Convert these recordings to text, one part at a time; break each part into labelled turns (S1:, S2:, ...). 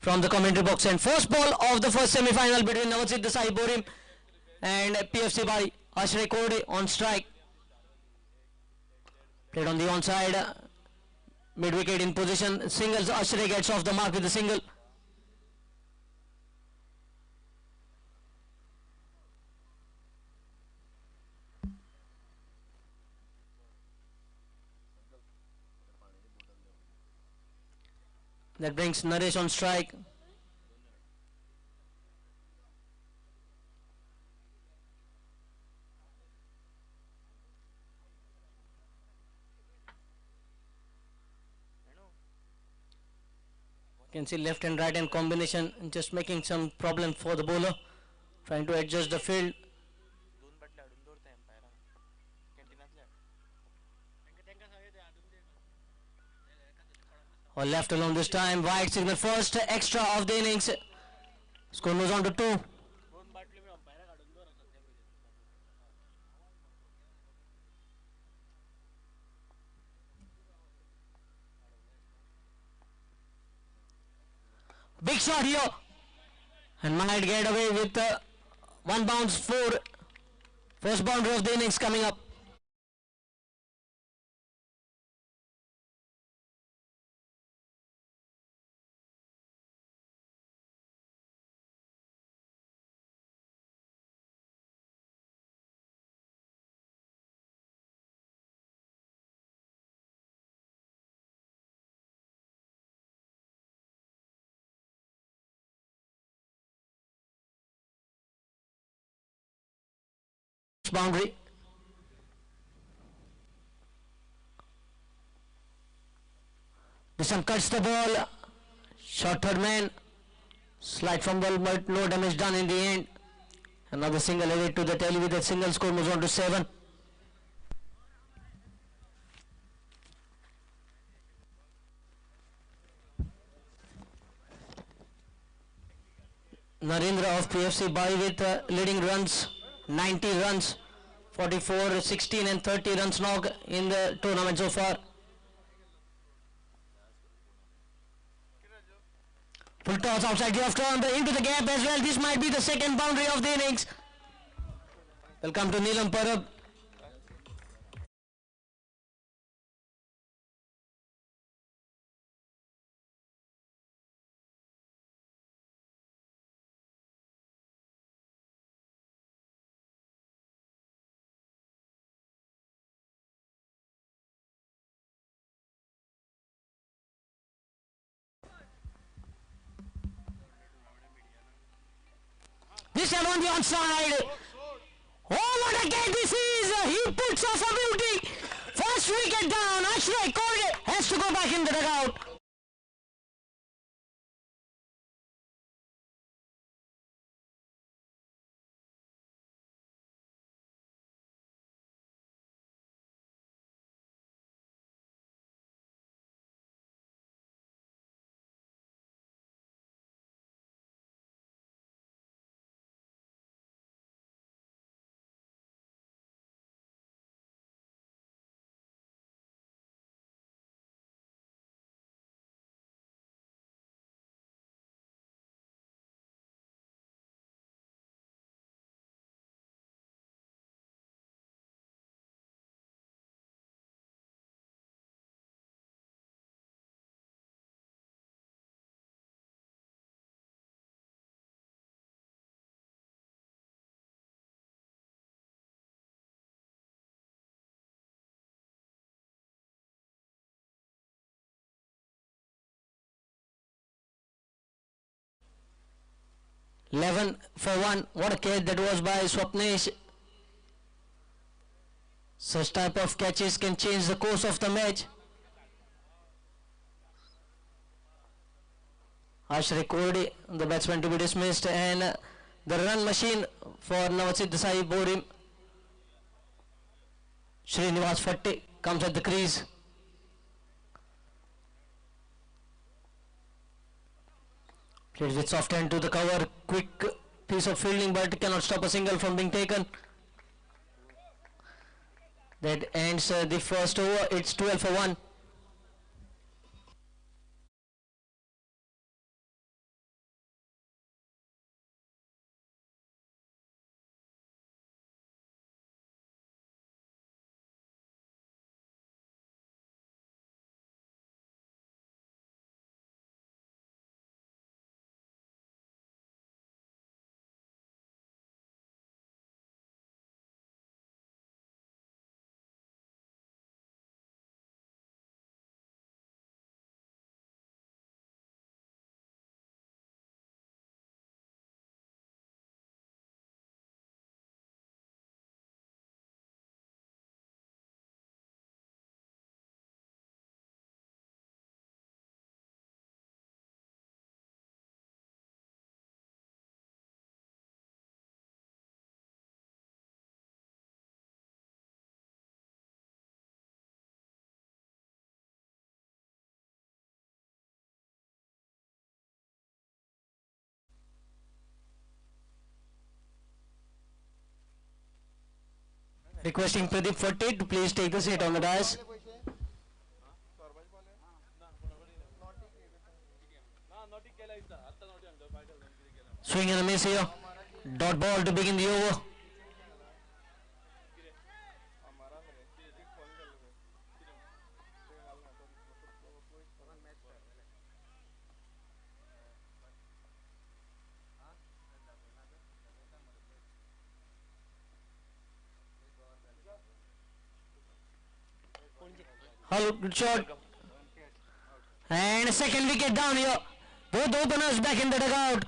S1: from the commentary box. And first ball of the first semi-final between Navachit Desai Borim and PFC by Ashray Kode on strike. Played on the onside, mid-wicket in position. Singles, Ashray gets off the mark with the single. That brings Naresh on strike. You can see left and right hand combination just making some problem for the bowler, trying to adjust the field. Or left alone this time. Wide signal, first extra of the innings. Score moves on to 2. Big shot here, and might get away with 1 bounce 4. First boundary of the innings coming up. Boundary. This one cuts the ball. Short third man. Slide from ball, but no damage done in the end. Another single added to the tally with a single. Score moves on to 7. Narendra of PFC by with leading runs, 90 runs, 44, 16 and 30 runs knocked in the tournament so far. Full toss outside the off turn into the gap as well. This might be the second boundary of the innings. Welcome to Neelam Parab. This time on the onside. Oh, what a get this is! He puts off a beauty. First wicket down. Ashray Kode has to go back in the dugout. Eleven for 1. What a catch that was by Swapnesh. Such type of catches can change the course of the match. Ashray Kode, the batsman to be dismissed, and the run machine for Navachit Desai Borim. Srinivas Fatte comes at the crease. Plays with soft hand to the cover. Quick piece of fielding, but cannot stop a single from being taken. That ends the first over. It's 12 for 1. Requesting Pradeep Fatte to please take the seat on the dais. Swing and a miss here. Dot ball to begin the over. Hello, good shot. And a second wicket down here. Both openers back in the dugout.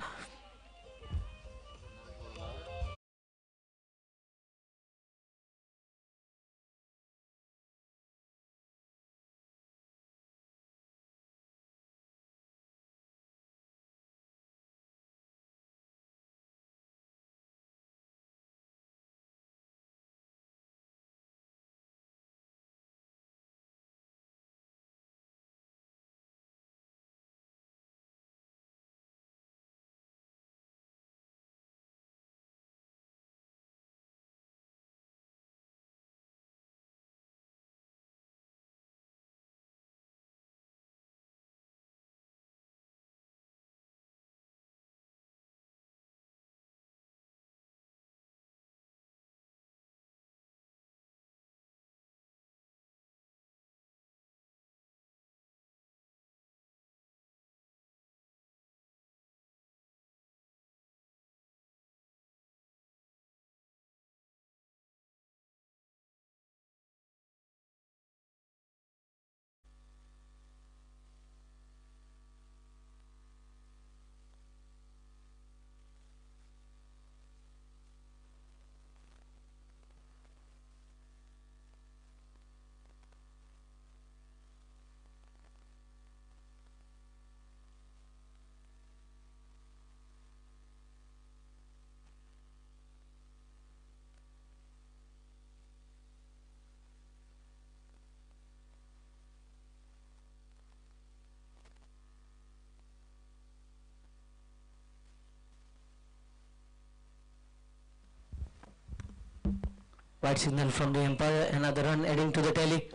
S1: White signal from the umpire. Another run adding to the tally.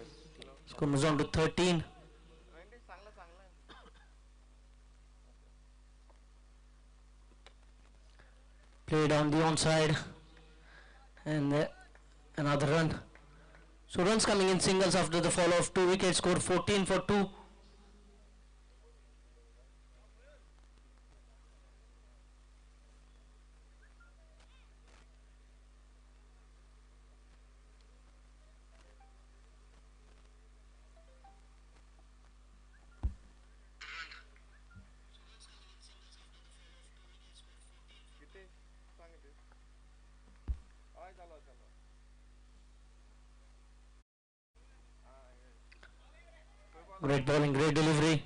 S1: Score moves on to 13. Played on the onside. And another run. So runs coming in singles after the fall of 2 wickets. Score 14 for 2. Great bowling, great delivery.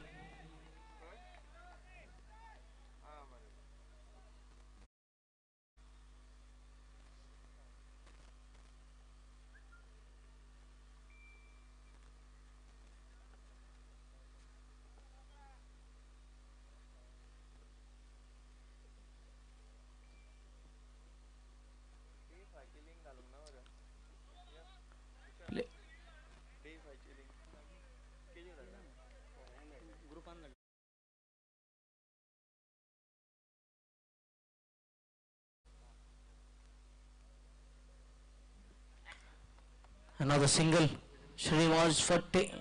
S1: Another single. Srinivas Fatte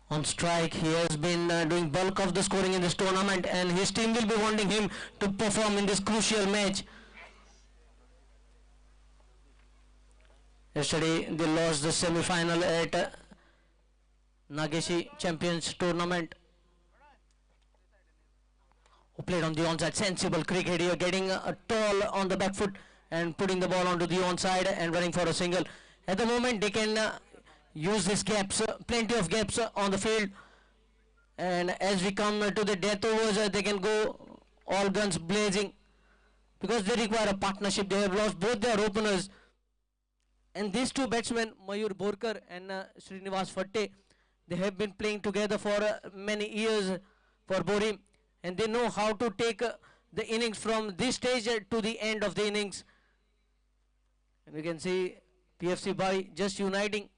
S1: on strike. He has been doing bulk of the scoring in this tournament, and his team will be wanting him to perform in this crucial match. Yesterday they lost the semi-final at Nageshi Champions Tournament. Who played on the onside. Sensible cricket here, getting a tall on the back foot and putting the ball onto the onside and running for a single. At the moment they can use these gaps, plenty of gaps on the field, and as we come to the death overs they can go all guns blazing because they require a partnership. They have lost both their openers, and these two batsmen, Mayur Borkar and Srinivas Fatte, they have been playing together for many years for Borim, and they know how to take the innings from this stage to the end of the innings. And we can see PFC Bari just uniting.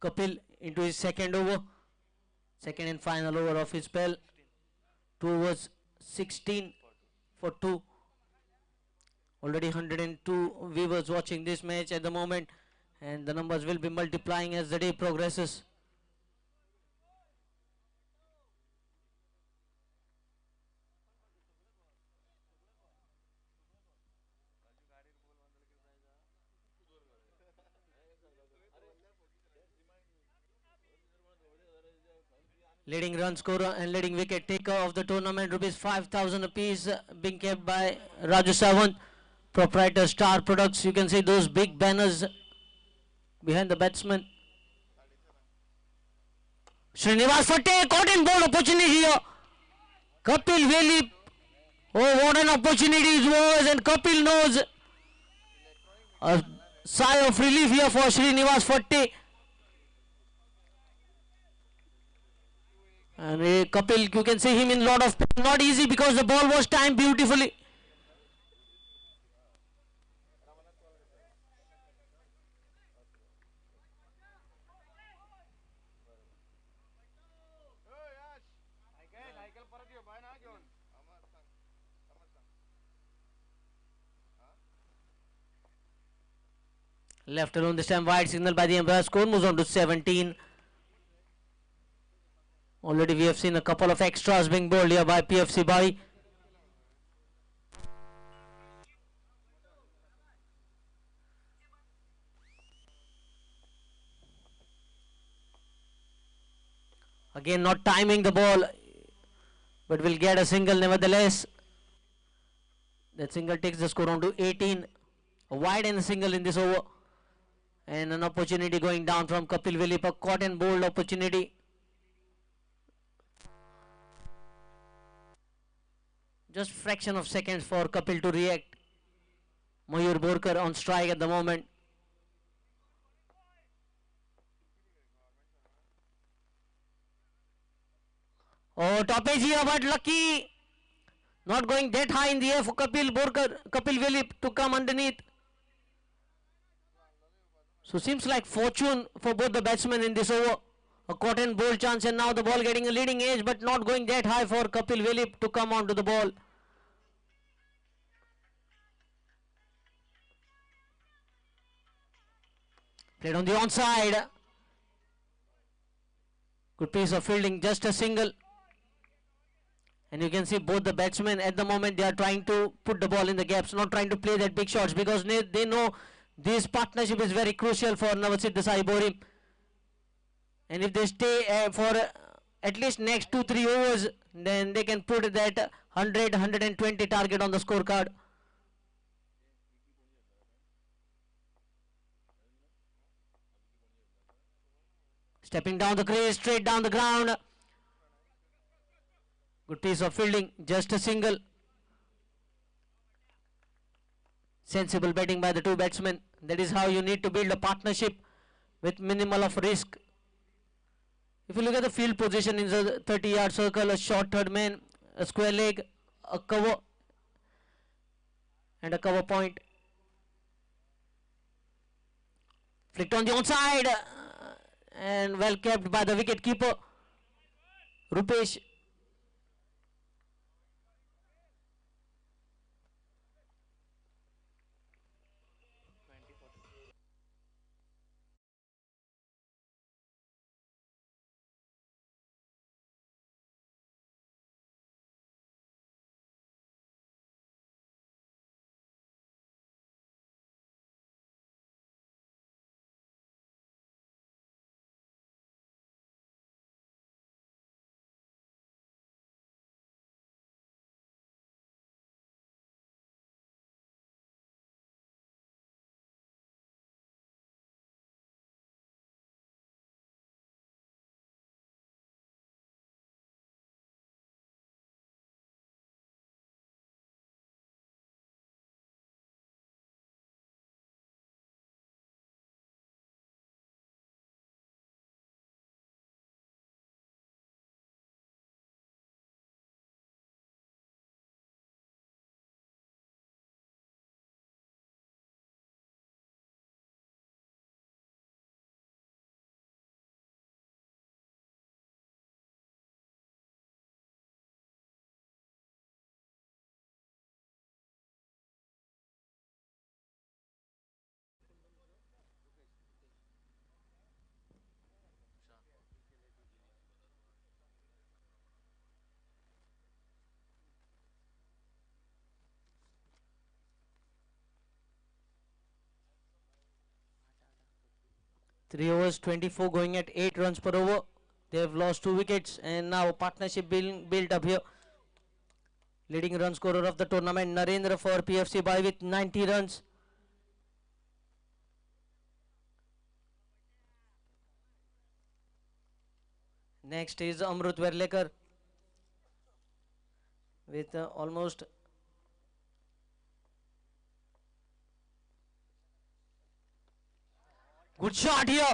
S1: Kapil into his second over, second and final over of his spell. 2 overs, 16 for 2. Already 102 viewers watching this match at the moment, and the numbers will be multiplying as the day progresses. Leading run scorer and leading wicket taker of the tournament, rupees 5,000 apiece, being kept by Raju Sawant, proprietor Star Products. You can see those big banners behind the batsman. Srinivas Phate caught in bold opportunity here. Kapil Velip. Oh, what an opportunity it was, and Kapil knows. A sigh of relief here for Srinivas Phate. And Kapil, you can see him in lot of pain. Not easy because the ball was timed beautifully. Left alone this time, wide signal by the umpire. Score moves on to 17. Already we have seen a couple of extras being bowled here by PFC Bari. Again not timing the ball, but will get a single nevertheless. That single takes the score on to 18. A wide and a single in this over. And an opportunity going down from Kapil Velip, a caught and bowled opportunity. Just fraction of seconds for Kapil to react. Mayur Borkar on strike at the moment. Oh, top edge here, but lucky. Not going that high in the air for Kapil Borkar, Kapil Velip to come underneath. So seems like fortune for both the batsmen in this over. A caught and bowled chance, and now the ball getting a leading edge, but not going that high for Kapil Velip to come onto the ball. Played on the onside. Good piece of fielding, just a single. And you can see both the batsmen at the moment, they are trying to put the ball in the gaps, not trying to play that big shots, because they know this partnership is very crucial for Navasith Desai Borim. And if they stay for at least next 2-3 overs, then they can put that 100-120 target on the scorecard. Stepping down the crease, straight down the ground. Good piece of fielding, just a single. Sensible batting by the two batsmen. That is how you need to build a partnership with minimal of risk. If you look at the field position in the 30-yard circle, a short third man, a square leg, a cover, and a cover point. Flicked on the onside, and well kept by the wicket keeper, Rupesh. 3 overs, 24 going at 8 runs per over. They have lost 2 wickets and now partnership built up here. Leading run scorer of the tournament, Narendra for PFC by with 90 runs. Next is Amrut Verlekar with almost good shot here.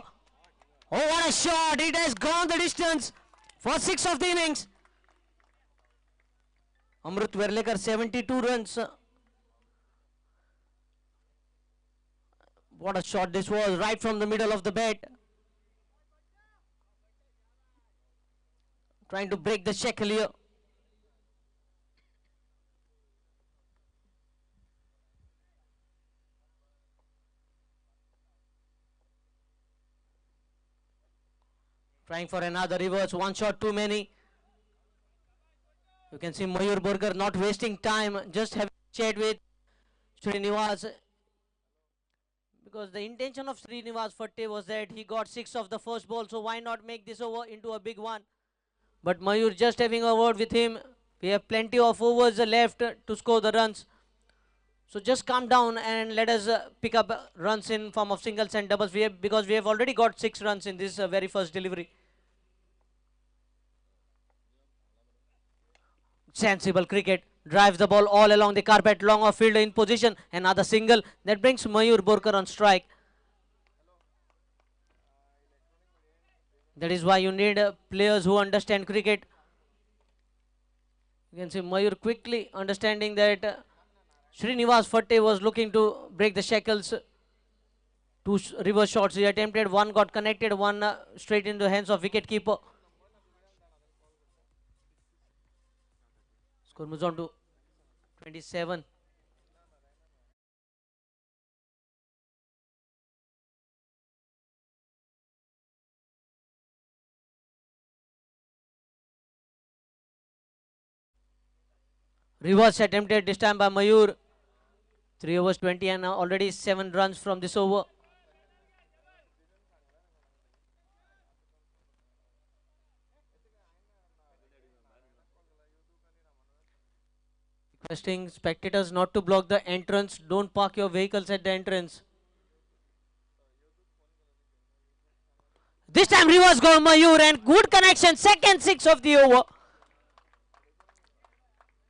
S1: Oh, what a shot! It has gone the distance for 6 of the innings. Amrut Verlekar 72 runs. What a shot this was, right from the middle of the bat. Trying to break the shackle here. Trying for another reverse, one shot too many. You can see Mayur Borkar not wasting time, just having a chat with Srinivas. Because the intention of Srinivas Fatte was that he got 6 of the first ball, so why not make this over into a big one? But Mayur just having a word with him. We have plenty of overs left to score the runs. So just calm down and let us pick up runs in form of singles and doubles. Because we have already got 6 runs in this very first delivery. Sensible cricket. Drives the ball all along the carpet, long off field in position. Another single that brings Mayur Borkar on strike. That is why you need players who understand cricket. You can see Mayur quickly understanding that Srinivas Fatte was looking to break the shackles. 2 reverse shots he attempted. One got connected, one straight into the hands of wicketkeeper. Score moves on to 27. Reverse attempted this time by Mayur. 3 overs 20 and already 7 runs from this over. Requesting spectators not to block the entrance. Don't park your vehicles at the entrance. This time reverse goal Mayur and good connection. Second 6 of the over.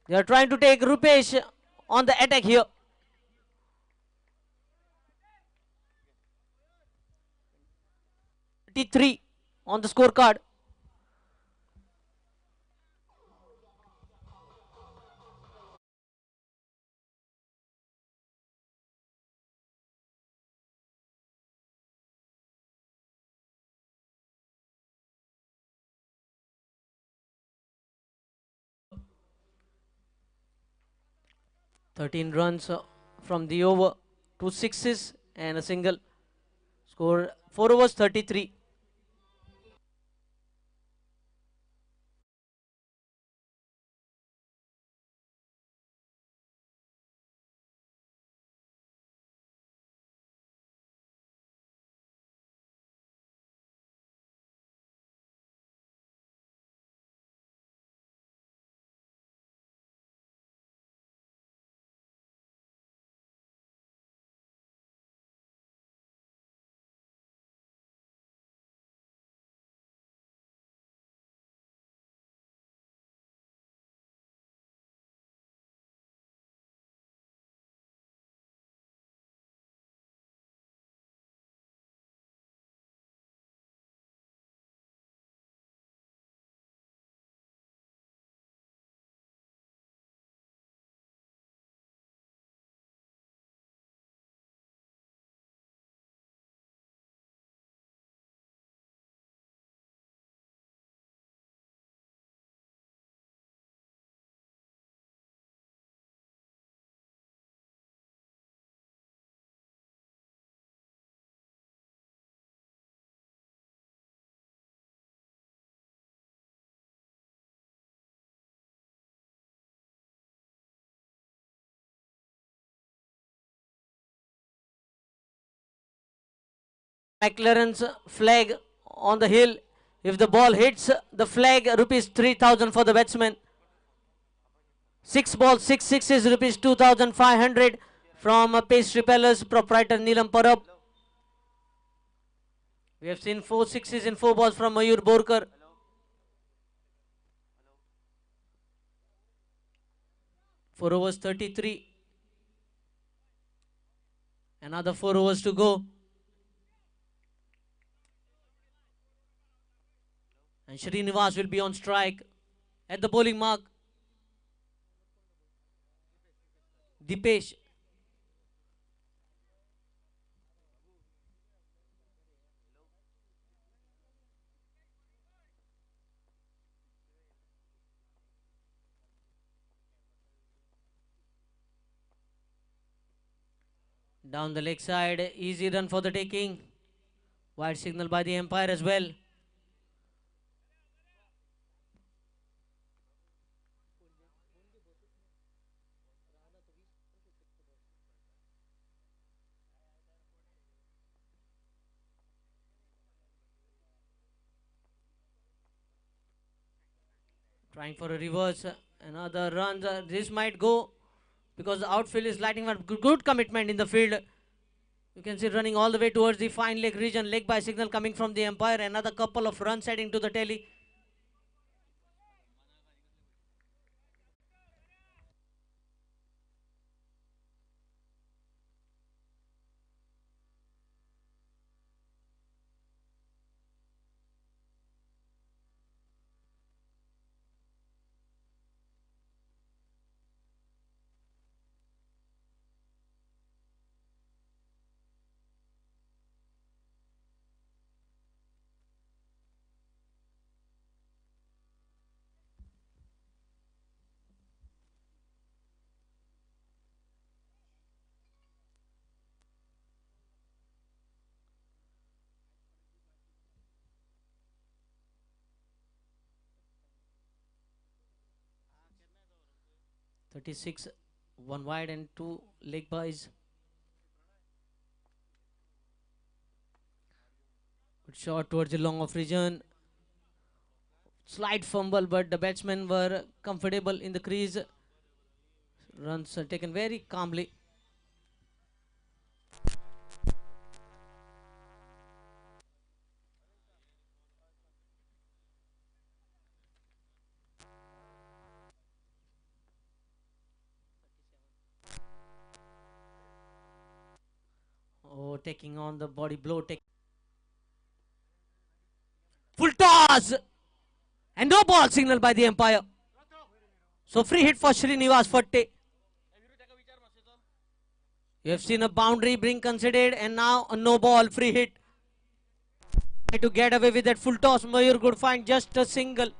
S1: They are trying to take Rupesh on the attack here. Three on the scorecard. Thirteen runs from the over. 2 sixes and a single. Score 4 overs 33. clearance flag on the hill. If the ball hits the flag, rupees 3,000 for the batsman. 6 balls, 6 sixes, rupees 2,500 from Pace Repellers proprietor Neelam Parab. We have seen 4 sixes in 4 balls from Mayur Borkar. Four overs 33. Another 4 overs to go. And Srinivas will be on strike at the bowling mark. Dipesh. Down the leg side, easy run for the taking. Wide signal by the umpire as well. Trying for a reverse, another run. This might go because the outfield is lighting up. Good commitment in the field. You can see running all the way towards the fine leg region. Leg by signal coming from the umpire. Another couple of runs heading to the tally. .36, one wide and two leg byes. Good shot towards the long off region. Slight fumble, but the batsmen were comfortable in the crease. Runs are taken very calmly. Oh, taking on the body blow. Full toss! And no ball signal by the umpire. So free hit for Srinivas Fatte. You have seen a boundary being considered and now a no ball free hit. To get away with that full toss, Mayur could find just a single.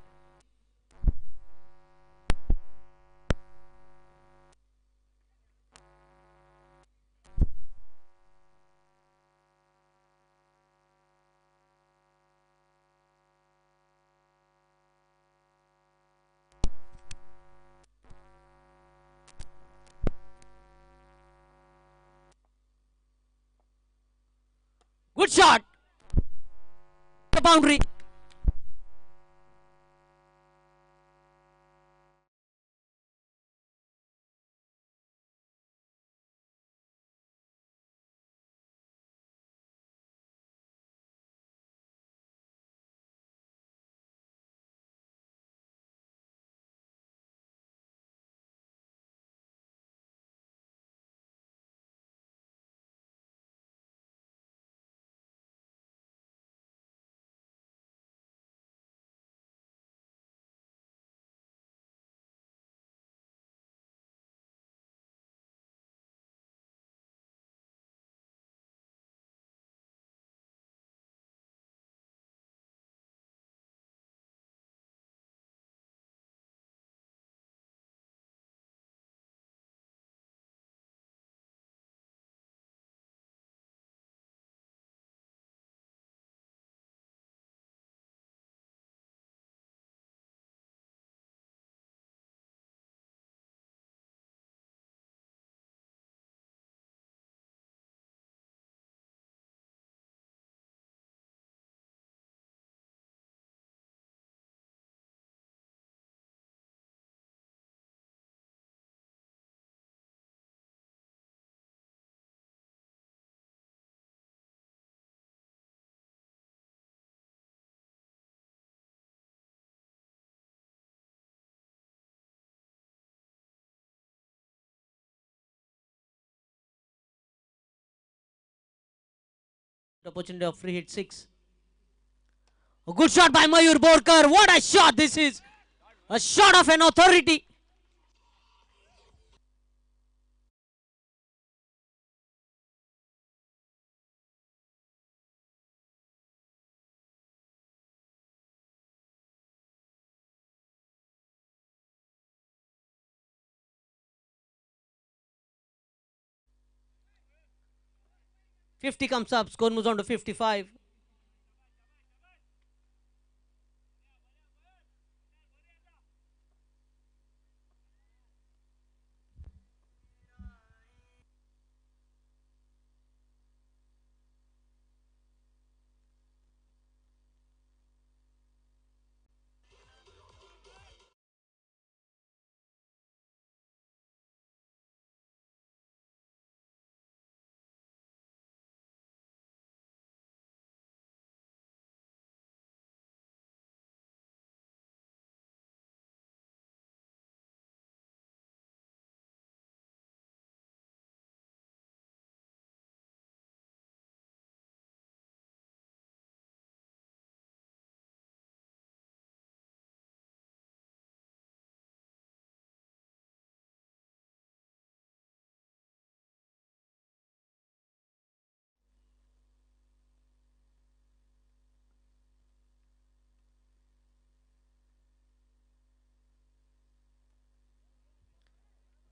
S1: Good shot. The boundary.
S2: Opportunity of free hit 6. A good shot by Mayur Borkar. What a shot this is! A shot of an authority. .50 comes up. Score moves on to 55.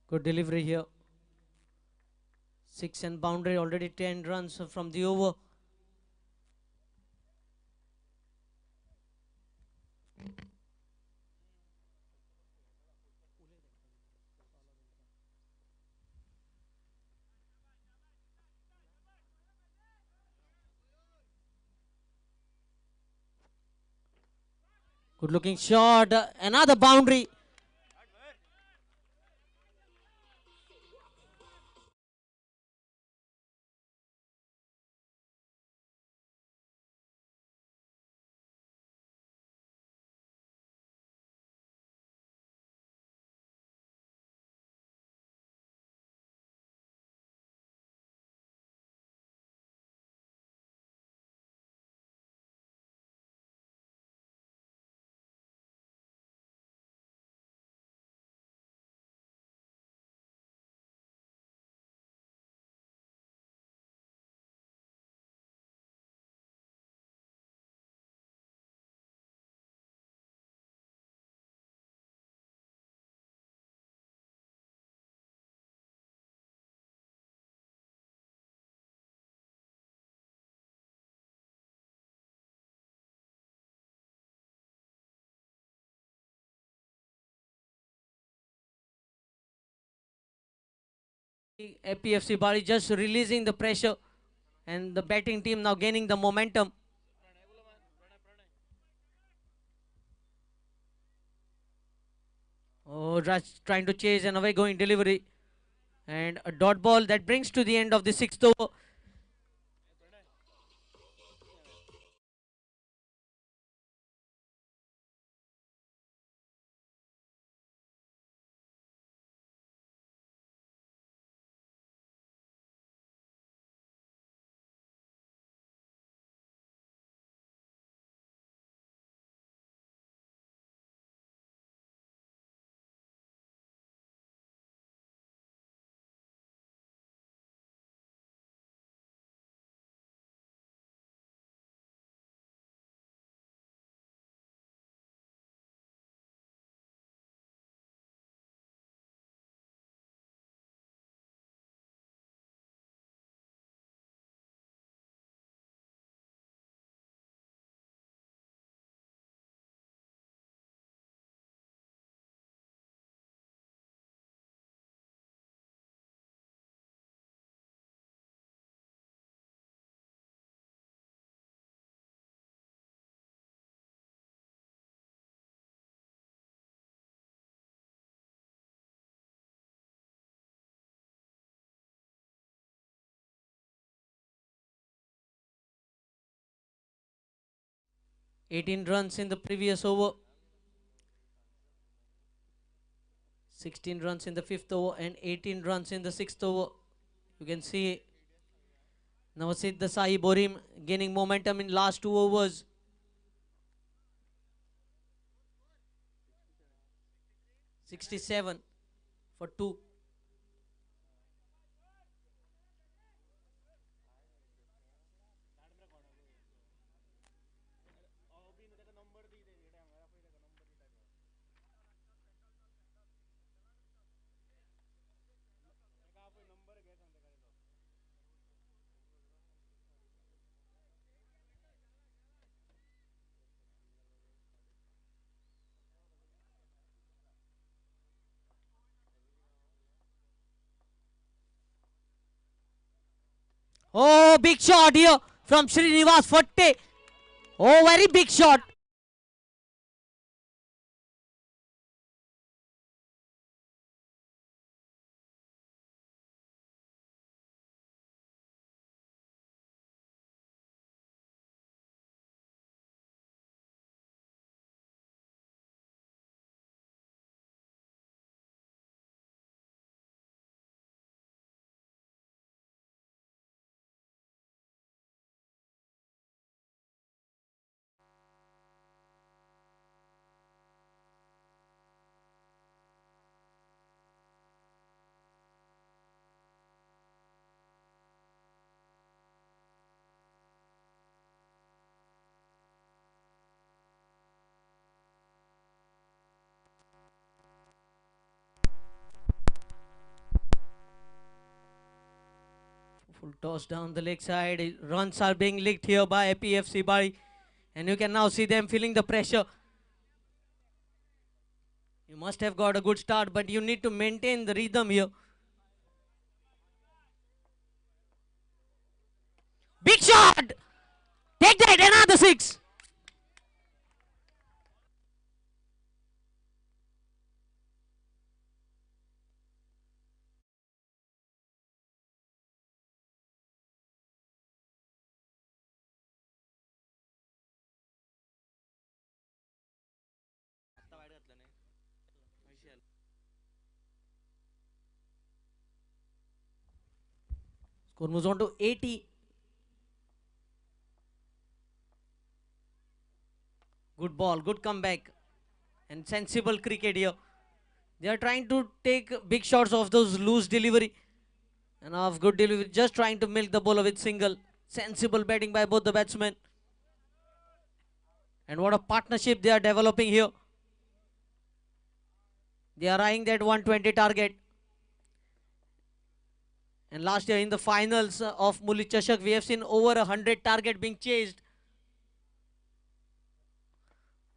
S2: Good delivery here. 6 and boundary. Already 10 runs from the over. Good looking shot. Another boundary. APFC Bali just releasing the pressure, and the batting team now gaining the momentum. Oh, Raj trying to chase an away going delivery, and a dot ball that brings to the end of the 6th over. (18 runs in the previous over). 16 runs in the 5th over and 18 runs in the 6th over. You can see Now Sid Desai Borim gaining momentum in last 2 overs. '67 for 2. Oh, big shot here from Srinivas Fatte. Oh, very big shot. Full toss down the leg side. Runs are being licked here by PFC Bari. And you can now see them feeling the pressure. You must have got a good start, but you need to maintain the rhythm here. Big shot! Take that, another 6. Score moves on to 80. Good ball, good comeback. And sensible cricket here. They are trying to take big shots of those loose delivery. And off good delivery. Just trying to milk the bowler with single. Sensible batting by both the batsmen. And what a partnership they are developing here. They are eyeing that 120 target. And last year in the finals of Muli Chashak, we have seen over 100 target being chased.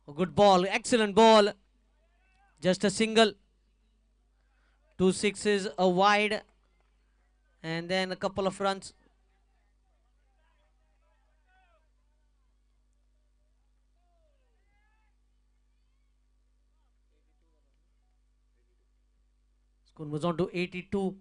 S2: A good ball, excellent ball. Just a single. 2 sixes, a wide. And then a couple of runs. Score moves on to 82.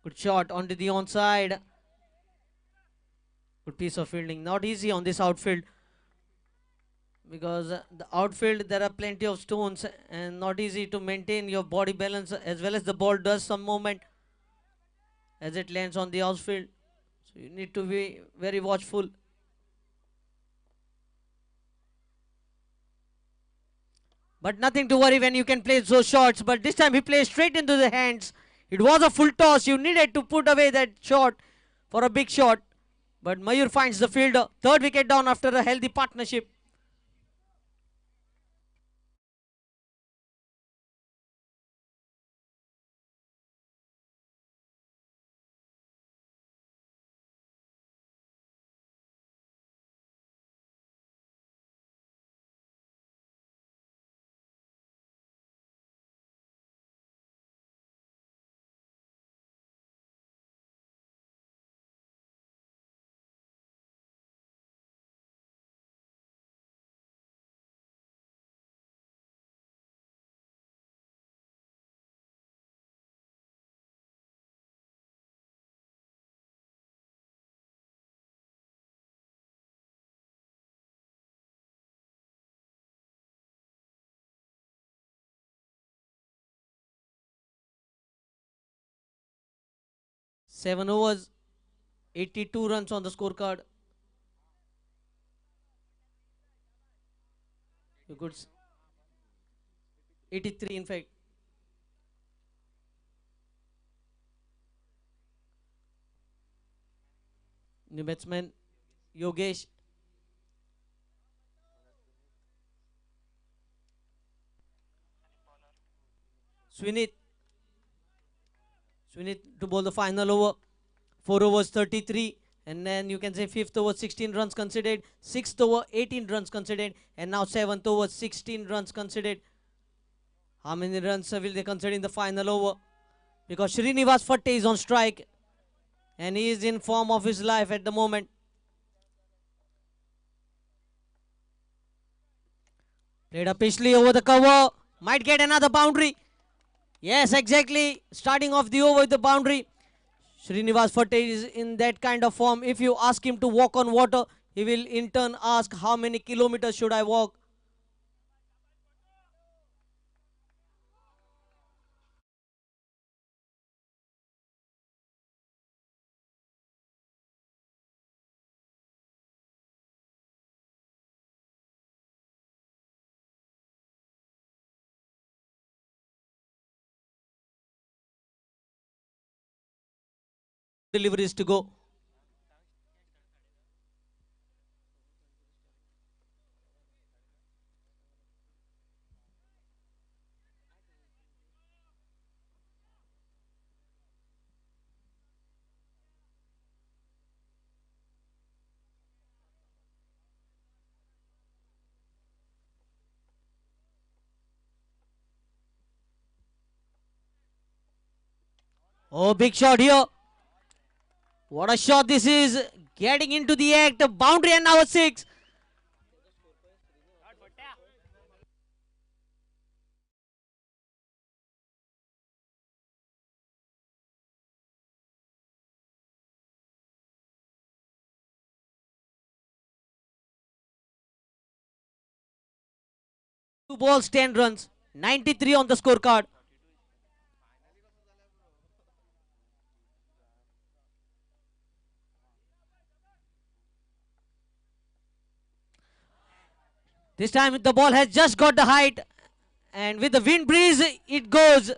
S2: Good shot onto the onside. Good piece of fielding. Not easy on this outfield. Because the outfield there are plenty of stones and not easy to maintain your body balance as well as the ball does some movement as it lands on the outfield. So you need to be very watchful. But nothing to worry when you can place those shots. But this time he plays straight into the hands. It was a full toss. You needed to put away that shot for a big shot. But Mayur finds the fielder. Third wicket down after a healthy partnership. 7 overs, 82 runs on the scorecard. You could 83 in fact. New batsman Yogesh. Swinith. Swinith to bowl the final over. 4 overs 33. And then you can say 5th over 16 runs considered. 6th over 18 runs considered. And now 7th over 16 runs considered. How many runs will they consider in the final over? Because Srinivas Fatte is on strike. And he is in form of his life at the moment. Played up Pishley over the cover. Might get another boundary. Yes, exactly. Starting off the over with the boundary. Srinivas Fatte is in that kind of form. If you ask him to walk on water, he will in turn ask how many kilometers should I walk. Deliveries to go. Oh, big shot here. What a shot this is. Getting into the act. Boundary and now a 6. Two balls, 10 runs. 93 on the scorecard. This time the ball has just got the height. And with the wind breeze, it goes.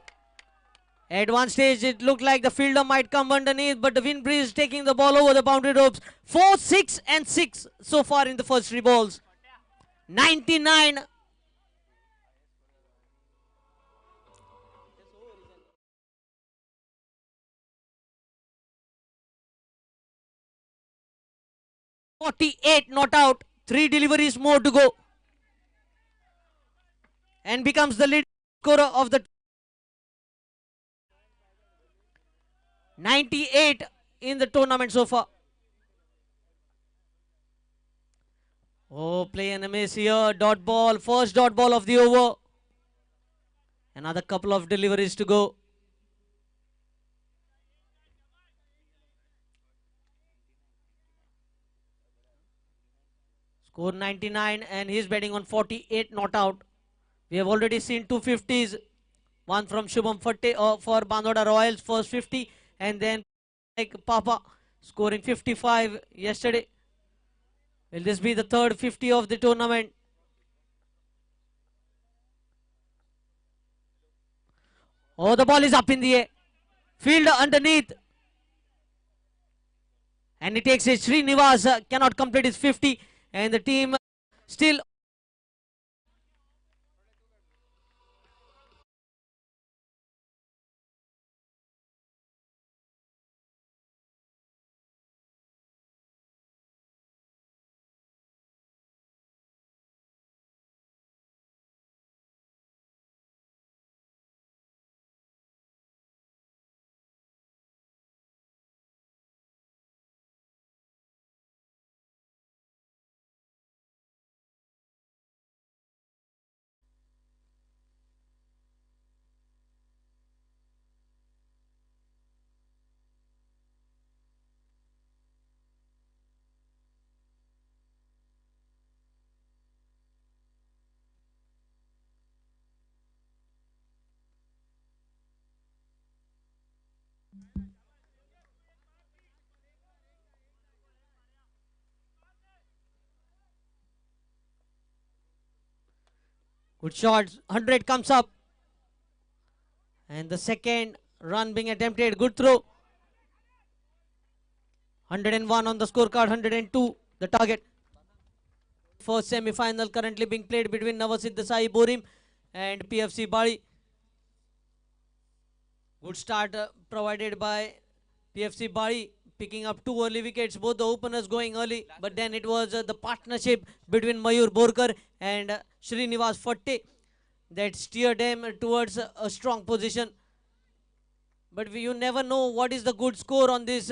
S2: At one stage, it looked like the fielder might come underneath, but the wind breeze taking the ball over the boundary ropes. 4, 6 and 6 so far in the first 3 balls. 99. .48 not out. 3 deliveries more to go. And becomes the lead scorer of the 98 in the tournament so far. Oh, play an miss here. Dot ball. First dot ball of the over. Another couple of deliveries to go. Score 99 and he's betting on 48 not out. We have already seen 250s. One from Shubham Fatte for Bandhoda Royals, first 50. And then like Papa scoring 55 yesterday. Will this be the third 50 of the tournament? Oh, the ball is up in the air. Fielder underneath. And he takes it. Srinivas cannot complete his 50. And the team still Good shot. 100 comes up. And the second run being attempted. Good throw. 101 on the scorecard. 102 the target. First semi-final currently being played between Navasid Desai Borim and PFC Bari. Good start provided by PFC Bari, picking up 2 early wickets, both the openers going early, but then it was the partnership between Mayur Borkar and Srinivas Fatte that steered them towards a strong position. But you never know what is the good score on this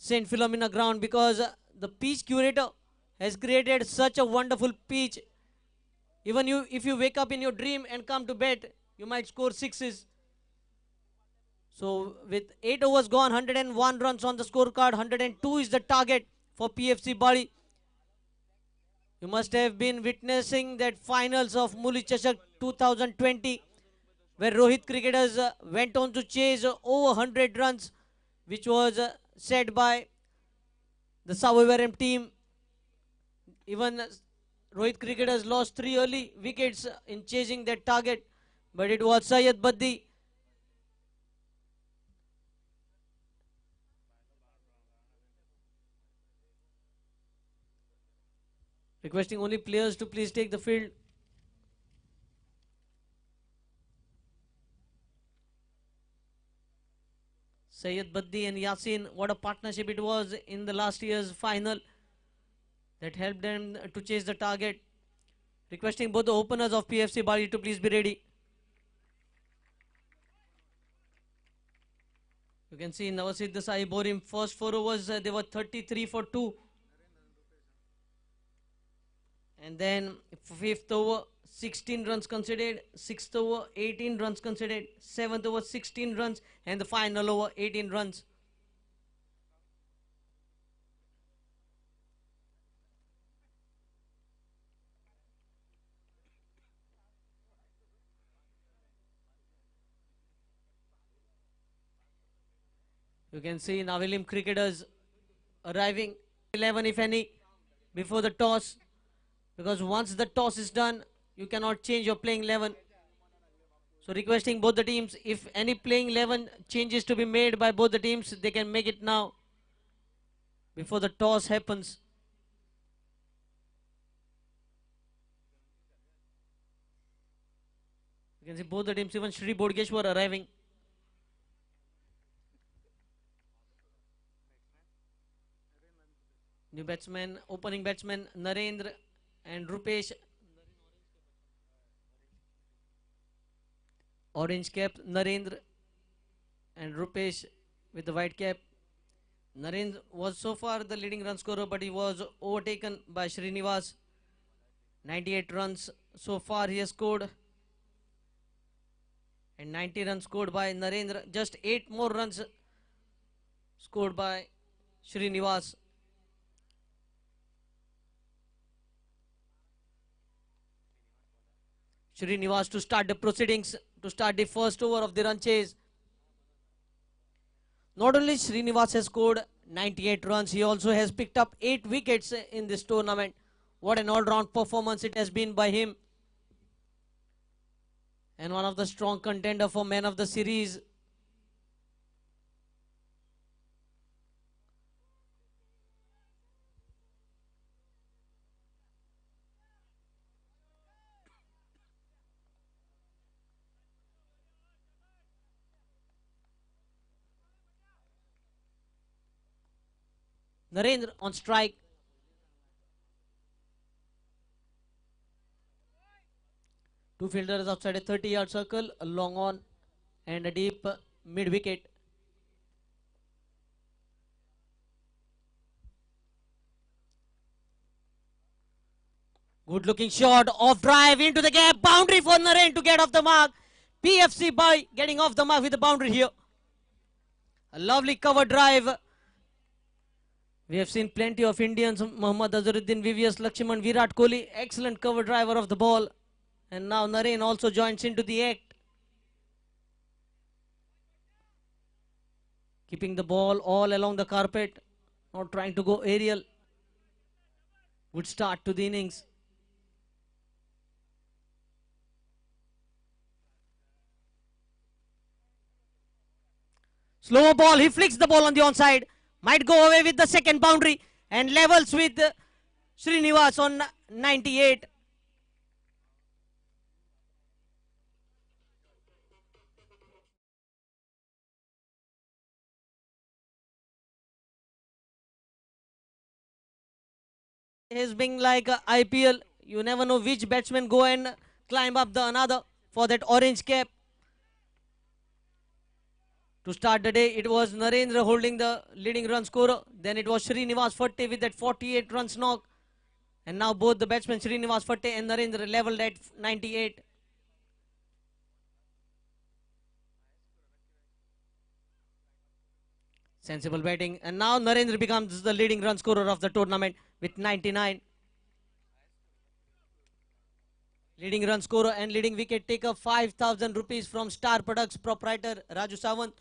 S2: St. Philomena ground, because the pitch curator has created such a wonderful pitch. Even if you wake up in your dream and come to bed, you might score 6s. So with 8 overs gone, 101 runs on the scorecard, 102 is the target for PFC Bari. You must have been witnessing that finals of Muli Chashak 2020, where Rohit cricketers went on to chase over 100 runs, which was set by the Savoyvaram team. Even Rohit cricketers lost 3 early wickets in chasing that target, but it was Syed Baddi requesting only players to please take the field. Syed Baddi and Yasin, what a partnership it was in the last year's final that helped them to chase the target. Requesting both the openers of PFC Bari to please be ready. You can see Navasid Desai Borim, first 4 overs, they were 33 for 2. And then 5th over, 16 runs conceded, 6th over, 18 runs conceded, 7th over, 16 runs, and the final over, 18 runs. You can see Navilim cricketers arriving 11 if any before the toss, because once the toss is done, you cannot change your playing 11. So requesting both the teams, if any playing 11 changes to be made by both the teams, they can make it now before the toss happens. You can see both the teams, even Shri Bodgeshwar arriving. New batsman, opening batsman Narendra and Rupesh. Orange cap Narendra and Rupesh with the white cap. Narendra was so far the leading run scorer, but he was overtaken by Srinivas. 98 runs so far he has scored, and 90 runs scored by Narendra. Just 8 more runs scored by Srinivas. Srinivas to start the proceedings, to start the first over of the run chase. Not only Srinivas has scored 98 runs, he also has picked up 8 wickets in this tournament. What an all-round performance it has been by him. And one of the strong contender for man of the series. Narendra on strike. Two fielders outside a 30-yard circle, a long on and a deep mid-wicket. Good looking shot, off drive into the gap, boundary for Naren to get off the mark. PFC by getting off the mark with the boundary here. A lovely cover drive. We have seen plenty of Indians, Muhammad Azharuddin, VVS Lakshman, Virat Kohli, excellent cover driver of the ball. And now Naren also joins into the act. Keeping the ball all along the carpet, not trying to go aerial. Good start to the innings. Slower ball. He flicks the ball on the onside. Might go away with the second boundary and levels with Srinivas on 98. He's being like a IPL. You never know which batsman go and climb up the another for that orange cap. To start the day, it was Narendra holding the leading run scorer. Then it was Srinivas Fatte with that 48 runs knock. And now both the batsmen Srinivas Fatte and Narendra leveled at 98. Sensible batting. And now Narendra becomes the leading run scorer of the tournament with 99. Leading run scorer and leading wicket taker, 5,000 rupees from Star Products proprietor Raju Sawant.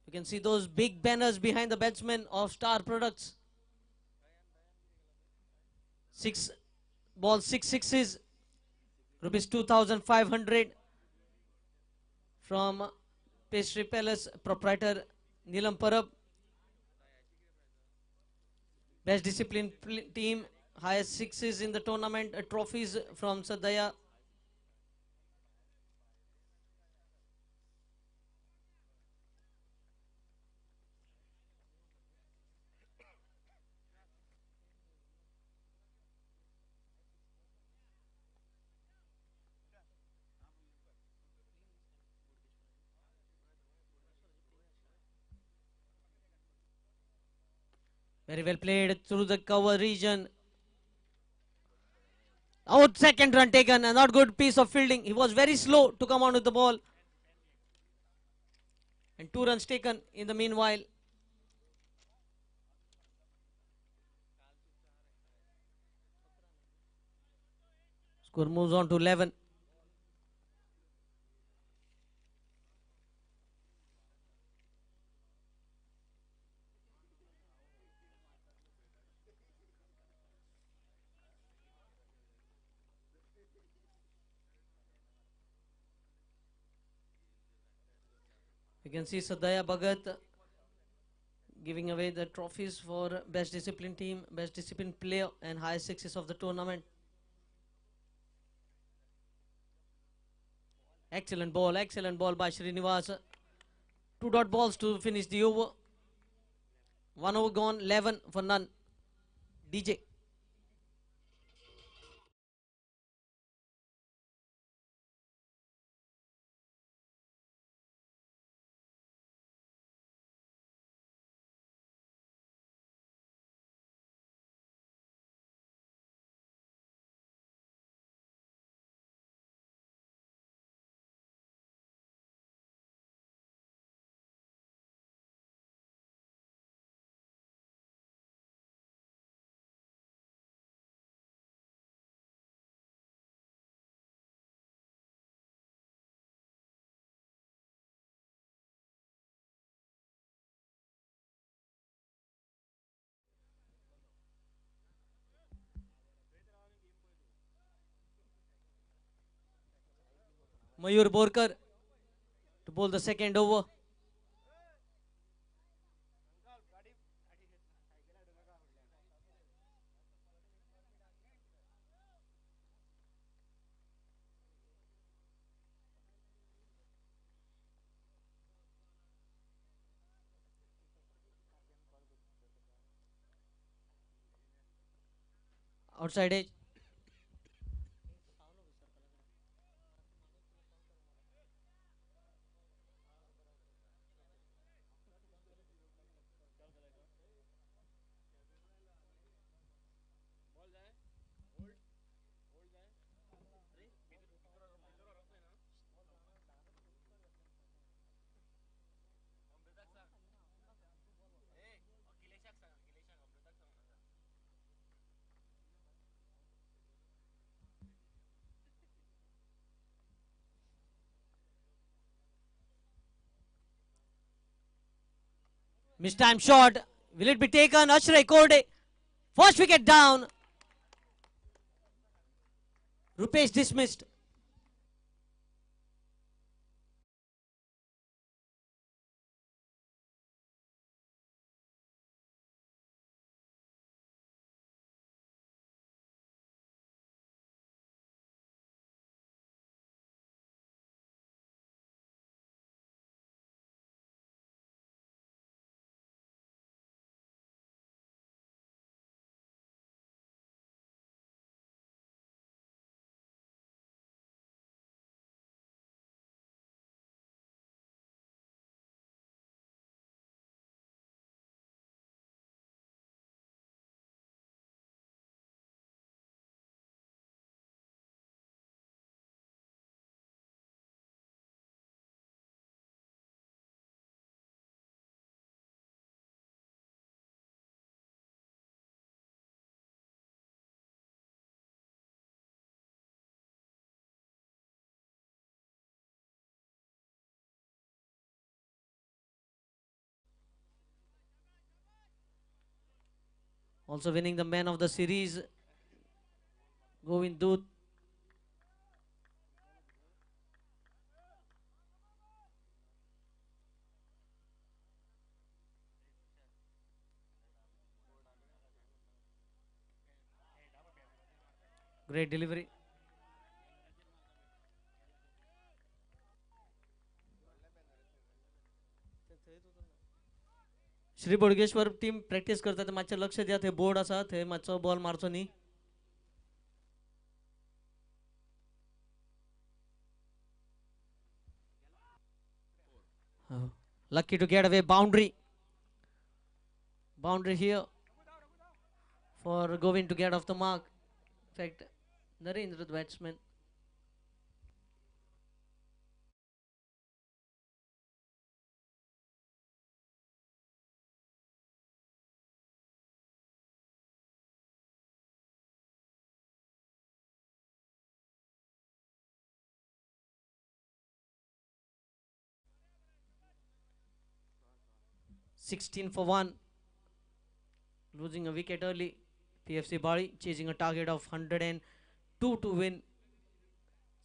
S2: You can see those big banners behind the batsmen of Star Products. 6 balls, 6 sixes, rupees 2,500 from Pastry Palace proprietor Neelam Parab. Best discipline team, highest sixes in the tournament, trophies from Sadaya. Very well played through the cover region. Out, second run taken, a not good piece of fielding. He was very slow to come on with the ball. And 2 runs taken in the meanwhile. Score moves on to 11. You can see Sadaya Bhagat giving away the trophies for best discipline team, best discipline player and highest sixes of the tournament. Excellent ball by Srinivas. 2 dot balls to finish the over. 1 over gone, 11 for none. DJ. Mayur Borkar to bowl the second over. Outside edge. Mistime shot. Will it be taken? Ashray Korde. First wicket down. Rupesh dismissed. Also winning the man of the series, Govind Dut. Great delivery. Shri Bodgeshwar team practice करता ते मातशें लक्ष दिया. थंय board आसा, थंय मातसो ball मारचो न्ही. Lucky to get away. Boundary. Boundary here for Govind to get off the mark. In fact, Narendra, the batsman. (16 for 1). Losing a wicket early. PFC Bari chasing a target of 102 to win.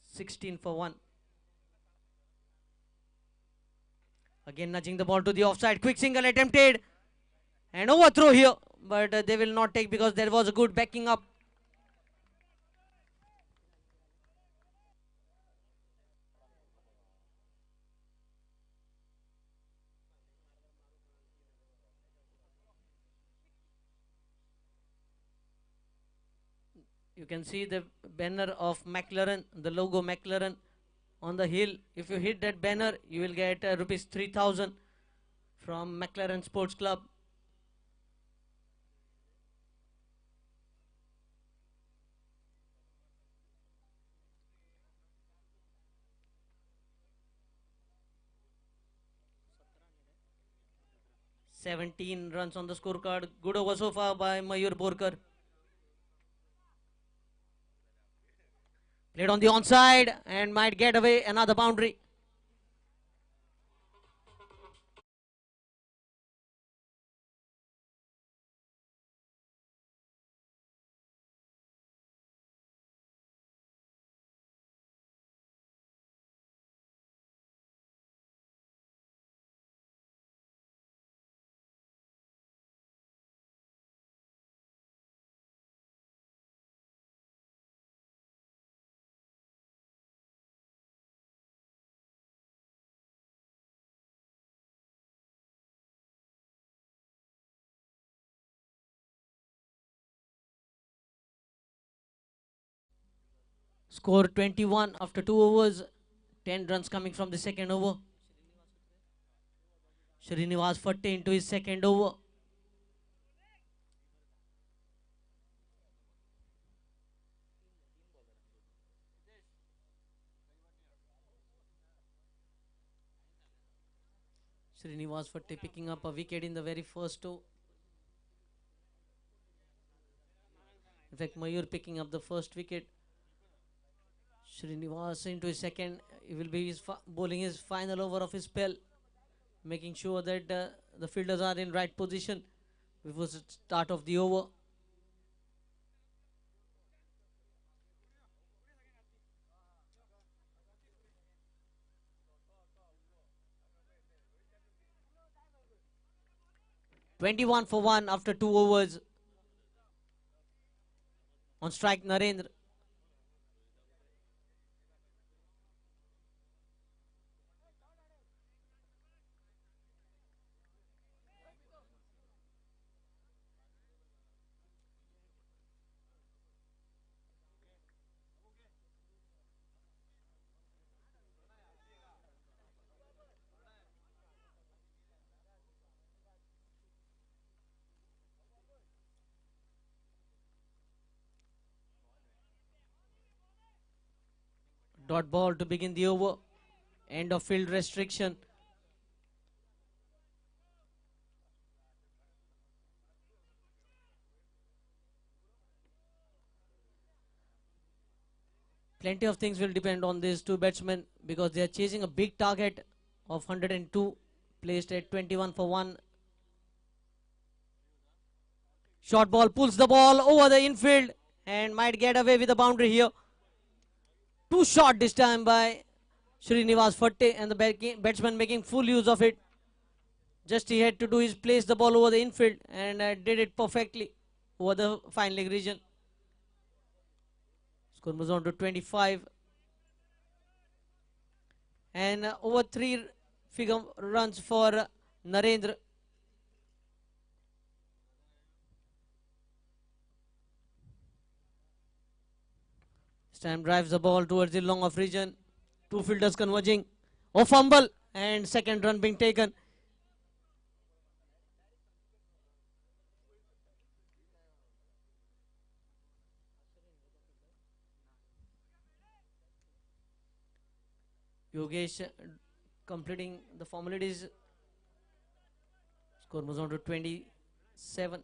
S2: 16 for 1. Again nudging the ball to the offside. Quick single attempted. And overthrow here. But they will not take because there was a good backing up. You can see the banner of McLaren, the logo McLaren on the hill. If you hit that banner, you will get rupees 3,000 from McLaren Sports Club. (17 runs on the scorecard. Good over so far by Mayur Borkar. Played on the onside and might get away another boundary. Score 21 after 2 overs. 10 runs coming from the second over. Srinivas Fatte into his second over. Srinivas Fatte picking up a wicket in the very first over. In fact, Mayur picking up the first wicket. Srinivas into his second. He will be bowling his final over of his spell, making sure that the fielders are in right position before the start of the over. 21 for 1 after 2 overs. On strike, Narendra. Dot ball to begin the over. End of field restriction. Plenty of things will depend on these two batsmen because they are chasing a big target of 102 placed at 21 for 1. Short ball pulls the ball over the infield and might get away with a boundary here. Too short this time by Srinivas Fatte, and the batsman making full use of it. Just he had to do is place the ball over the infield and did it perfectly over the fine leg region. Score moves on to 25. And over 3 figure runs for Narendra. This time drives the ball towards the long off region. Two fielders converging. Oh, fumble, and second run being taken. Yogesh completing the formalities. Score moves on to 27.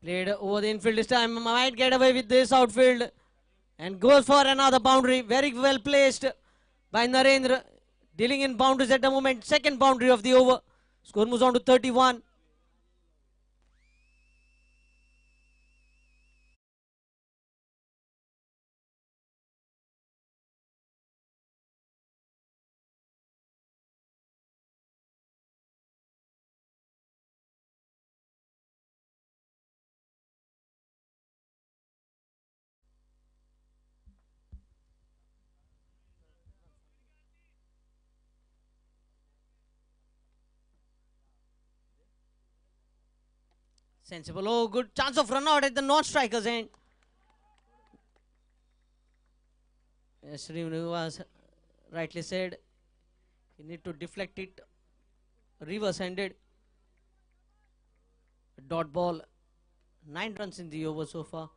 S2: Played over the infield this time. Might get away with this outfield. And goes for another boundary. Very well placed by Narendra. Dealing in boundaries at the moment. Second boundary of the over. Score moves on to 31. Sensible. Oh, good chance of run out at the non-striker's end. Yes, Srinivas rightly said. You need to deflect it. Reverse-handed. Dot ball. 9 runs in the over so far.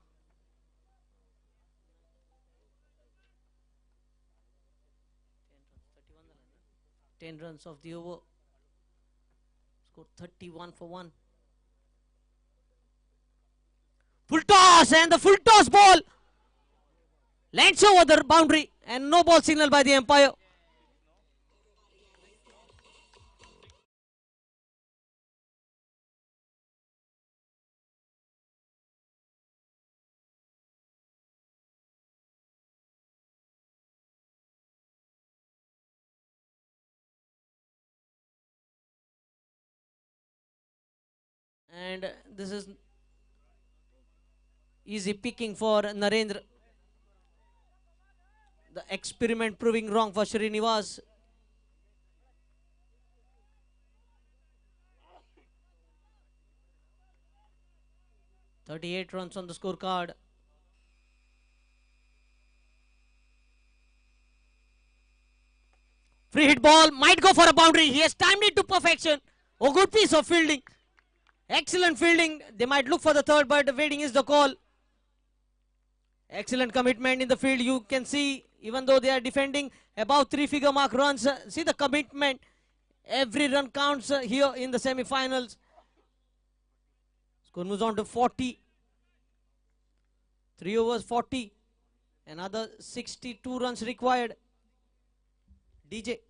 S2: 10 runs of the over. Score 31 for 1. Full toss, and the full toss ball lands over the boundary, and no ball signal by the umpire. And this is easy picking for Narendra. The experiment proving wrong for Srinivas. "38 runs on the scorecard. Free hit ball, might go for a boundary. He has timed it to perfection. Oh, good piece of fielding. Excellent fielding. They might look for the third, but waiting is the call. Excellent commitment in the field. You can see, even though they are defending above 3-figure mark runs, see the commitment. Every run counts here in the semi-finals. Score moves on to 40. 3 overs, 40. Another 62 runs required. DJ.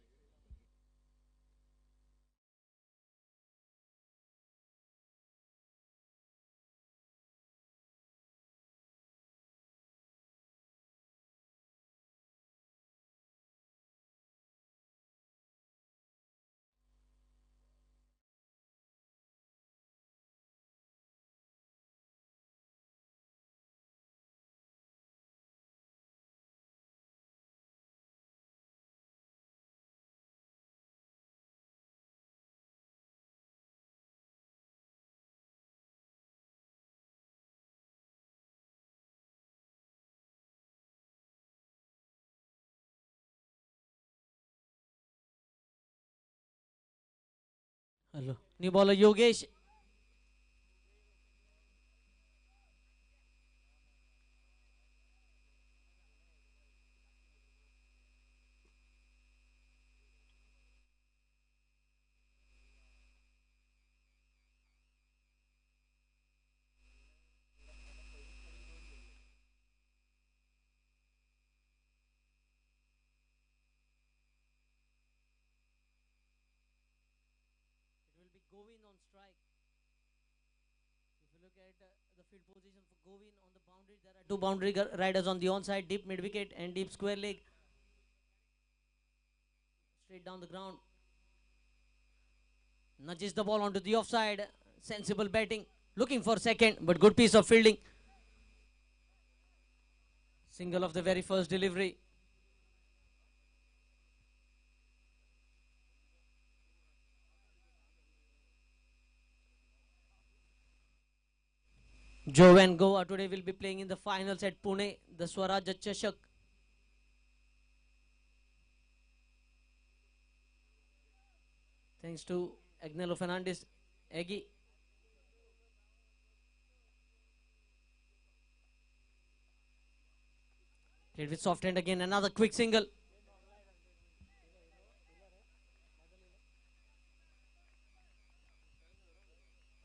S2: Hello. New bowler Yogesh. It will be Govin on strike. If you look at the field position for Govin on the boundary, there are two boundary riders on the onside, deep mid wicket and deep square leg. Straight down the ground. Nudges the ball onto the offside. Sensible batting. Looking for second, but good piece of fielding. Single of the very first delivery. Joe and Goa today will be playing in the finals at Pune, the Swaraj Chashak. Thanks to Agnello Fernandez, Aggie. Played with soft hand again, another quick single.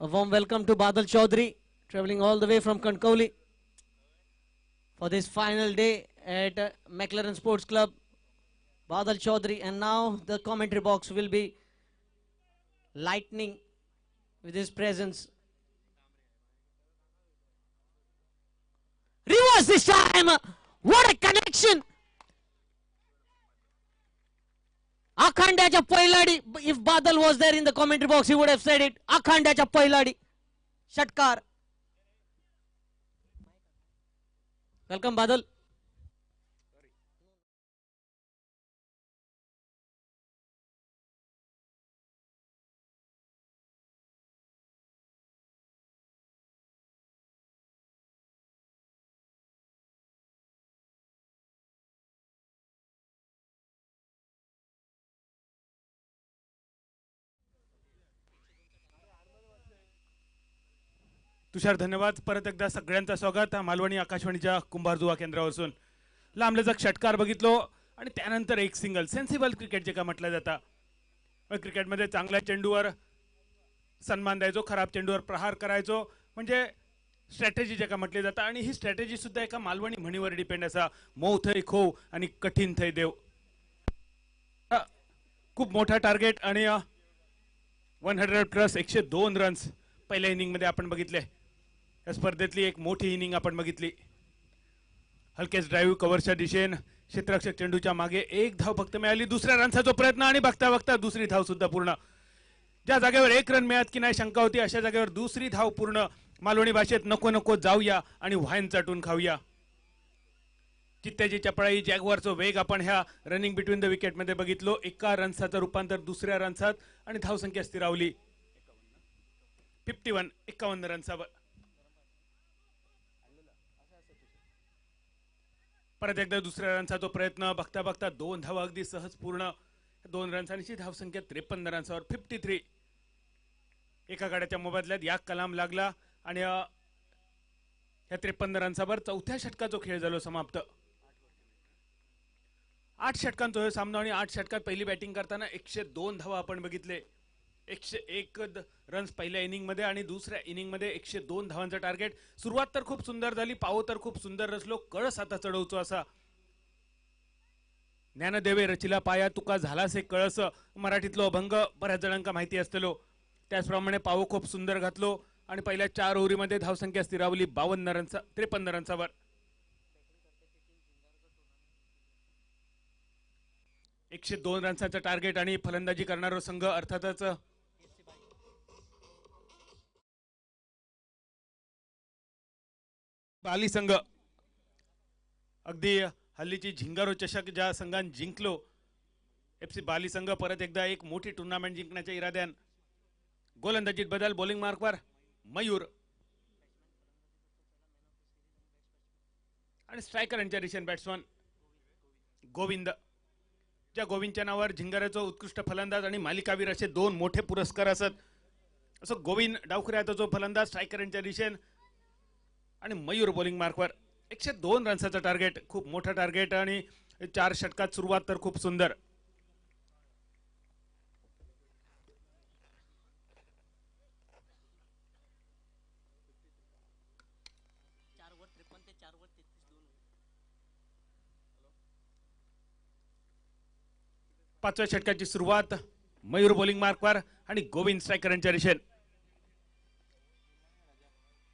S2: A warm welcome to Badal Chaudhary, travelling all the way from Kankauli for this final day at McLaren Sports Club. Badal Chaudhary, and now the commentary box will be lightning with his presence. Reverse this time! What a connection! Akhandacha Pailadi. If Badal was there in the commentary box, he would have said it. Akhandacha Pailadi. Shatkar. Welcome, Badal.
S3: Tushar धन्यवाद. परत एकदा सगळ्यांचं स्वागत मालवणी आकाशवाणीच्या कुंभारजुवा केंद्रावरून. लांबलचक षटकार बघितलो आणि त्यानंतर एक सिंगल. सेन्सिबल क्रिकेट जे का म्हटलं जातं. क्रिकेटमध्ये चांगल्या चेंडूवर सन्मान द्यायचो, खराब चेंडूवर प्रहार करायचो, म्हणजे स्ट्रॅटेजी जे का म्हटले जातं. आणि ही स्ट्रॅटेजी सुद्धा एका मालवणी म्हणीवर डिपेंड असा. मऊ थंय खो आणि कठीण थंय देव. खूप मोठा टार्गेट आणि 100 क्रॉस 102 रन्स पहिल्या इनिंगमध्ये आपण बघितले. या स्पर्धेतली एक मोठी इनिंग आपण बघितली. हलकेच ड्राईव्ह कव्हरच्या दिशेने क्षेत्ररक्षक चेंडूच्या मागे एक धाव फक्त मिळाली. दुसऱ्या रनचा प्रयत्न आणि बघता बघता दुसरी धाव सुद्धा पूर्ण. ज्या जागेवर एक रन मिळत की नाही शंका होती, अशा जागेवर दुसरी धाव पूर्ण. मालवणी भाषेत नको नको जाऊया आणि व्हाईन चाटून खाऊया. चित्त्याची चपळाई, जॅगवारचा वेग आपण ह्या रनिंग बिटवीन द विकेट मध्ये बघितलो. एका रनसाचं रूपांतर दुसऱ्या रनसात आणि धावसंख्या स्थिरावली 51 रनसावर. परत एकदा दुसऱ्या रनचा प्रयत्न. बघता बघता दोन धावा अगदी सहज पूर्ण. 2 रन्सांची धावसंख्या 53 रन्सावर 53. एका गाड्याच्या मोबदल्यात या कलाम लागला आणि या 53 रन्सावर चौथ्या षटकाचा खेळ झालो समाप्त. 8 षटकांचा सामना आणि 8 षटकात पहिली बॅटिंग करताना 102 धावा आपण बघितले. 101 रन्स पहिल्या इनिंग मध्ये आणि दुसऱ्या इनिंग मध्ये 102 धावांचं टार्गेट. सुरुवात तर खूप सुंदर झाली, पाव तर खूप सुंदर रचलो, कळस आता चढवतो असा. ज्ञानदेवे रचिला पाया तुका झालासे कळस, मराठीतलो अभंग बऱ्याच जणांना माहिती असतलो. त्याचप्रमाणे पाव खूप सुंदर घातलो आणि पहिल्या 4 ओव्हरीमध्ये धावसंख्या स्थिरावली 53 रन्सावर. 102 रन्साचं टार्गेट आणि फलंदाजी करणारा संघ अर्थातच बाली संघ. अगदी हल्लीची झिंगारो चषक ज्या संघान जिंकलो, FC बाली संघ परत एकदा एक मोठी टुर्नामेंट जिंकण्याच्या इराद्यान. गोलंदाजीत बदल. बॉलिंग मार्कवर मयूर आणि स्ट्रायकर यांच्या दिशेने बॅट्समन गोविंद. ज्या गोविंदच्या नावावर झिंगाराचा उत्कृष्ट फलंदाज आणि मालिकावीर असे दोन मोठे पुरस्कार असत, असं गोविंद डावखरे आता जो फलंदाज स्ट्रायकरांच्या दिशेन आणि मयूर बॉलिंग मार्कवर 102 रन्साचं टार्गेट, खूप मोठं टार्गेट आणि 4 षटकात सुरुवात तर खूप सुंदर. पाचव्या षटकाची सुरुवात मयूर बॉलिंग मार्कवर आणि गोविंद स्ट्रायकरांच्या दिशेन.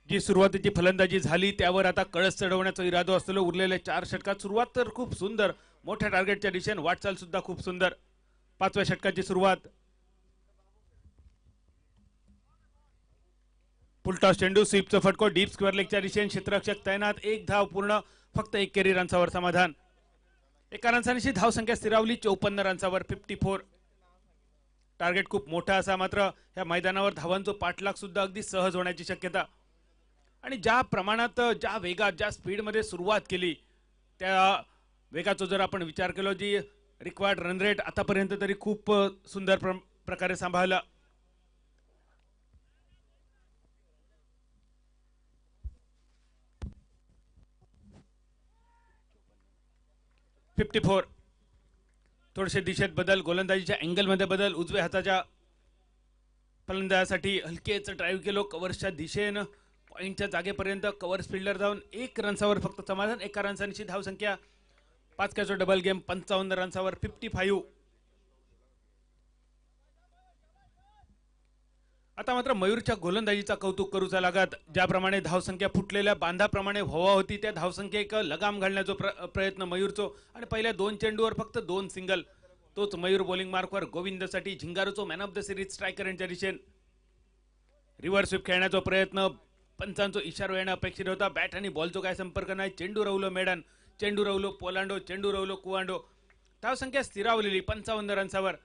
S3: जी सुरुवातीची फलंदाजी झाली त्यावर आता कळस चढवण्याचा इरादा असलेलं उरलेले 4 षटकात सुरुवात तर खूप सुंदर, मोठ्या टार्गेटच्या दिशेने वाटचाल सुद्धा खूप सुंदर. पाचव्या षटकाची सुरुवात, फुलटॉस चेंडू, स्वीपचा फटको, डीप स्क्वेअर लेगच्या दिशेने क्षेत्ररक्षक तैनात, 1 धाव पूर्ण, फक्त 1 केरी रन्सावर समाधान. एका रन्सांची धावसंख्या स्थिरावली 54 रन्सावर 54. टार्गेट खूप मोठा असा, मात्र ह्या मैदानावर धावांचा पाठलाग सुद्धा अगदी सहज होण्याची शक्यता. आणि ज्या प्रमाणात, ज्या वेगात, ज्या स्पीडमध्ये सुरुवात केली त्या वेगाचा जर आपण विचार केला, जी रिक्वायर्ड रन रेट आतापर्यंत तरी खूप सुंदर प्रकारे सांभाळला. थोडेसे दिशेत बदल, गोलंदाजीच्या अँगलमध्ये बदल, उजव्या हाताच्या फलंदाजासाठी हलकेच ड्राईव्ह केलो कव्हर्सच्या दिशेनं पॉईंटच्या जागेपर्यंत. कव्हर्स फिल्डर जाऊन 1 रन्सावर फक्त समाधान. एका रन्सांची धावसंख्या, 5 कॅचो डबल गेम, 55 रन्सावर 55. आता मात्र मयूरच्या गोलंदाजीचा कौतुक करूचा लागत. ज्याप्रमाणे धावसंख्या फुटलेल्या बांधाप्रमाणे व्हावा होती त्या धावसंख्येक लगाम घालण्याचा प्रयत्न मयूरचो, आणि पहिल्या 2 चेंडूवर फक्त 2 सिंगल. तोच मयूर बॉलिंग मार्कवर गोविंदसाठी झिंगारूचो man of the series striker यांच्या दिशेने. रिव्हर्स स्वीप खेळण्याचा प्रयत्न, पंचांचा इशारा येणं अपेक्षित होता. बॅट आणि बॉलचो काय संपर्क नाही. चेंडू रवलो मेडन, चेंडू रवलो पोलांडो, चेंडू रवलो कुवांडो. धावसंख्या स्थिरावलेली 55 रन्सावर.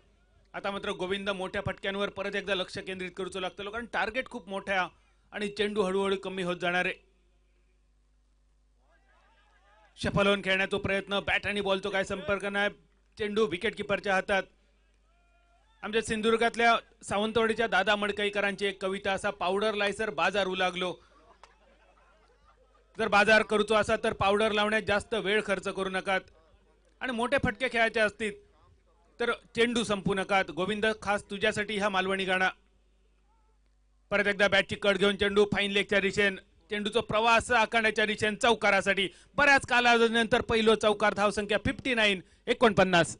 S3: आता मात्र गोविंद मोठ्या फटक्यांवर परत एकदा लक्ष केंद्रित करूच लागतं, कारण टार्गेट खूप मोठा आणि चेंडू हळूहळू कमी होत जाणार आहे. शफल होऊन खेळण्याचा प्रयत्न, बॅट आणि बॉलचा काय संपर्क नाही. चेंडू विकेट किपरच्या हातात. आमच्या सिंधुदुर्गातल्या सावंतवाडीच्या दादा मडकईकरांची एक कविता असा, पावडर लायसर बाजार लागलो. जर बाजार करूचो असा तर पावडर लावण्यात जास्त वेळ खर्च करू नकात आणि मोठे फटके खेळायचे असतील तर चेंडू संपू नकात. गोविंद, खास तुझ्यासाठी हा मालवणी गाणा. परत एकदा बॅटची कट घेऊन चेंडू फाईन लेगच्या दिशेने, चेंडूचा प्रवास आखाड्याच्या दिशेने चौकारासाठी. बऱ्याच कालावधीनंतर पहिलो चौकार. धावसंख्या 59 49.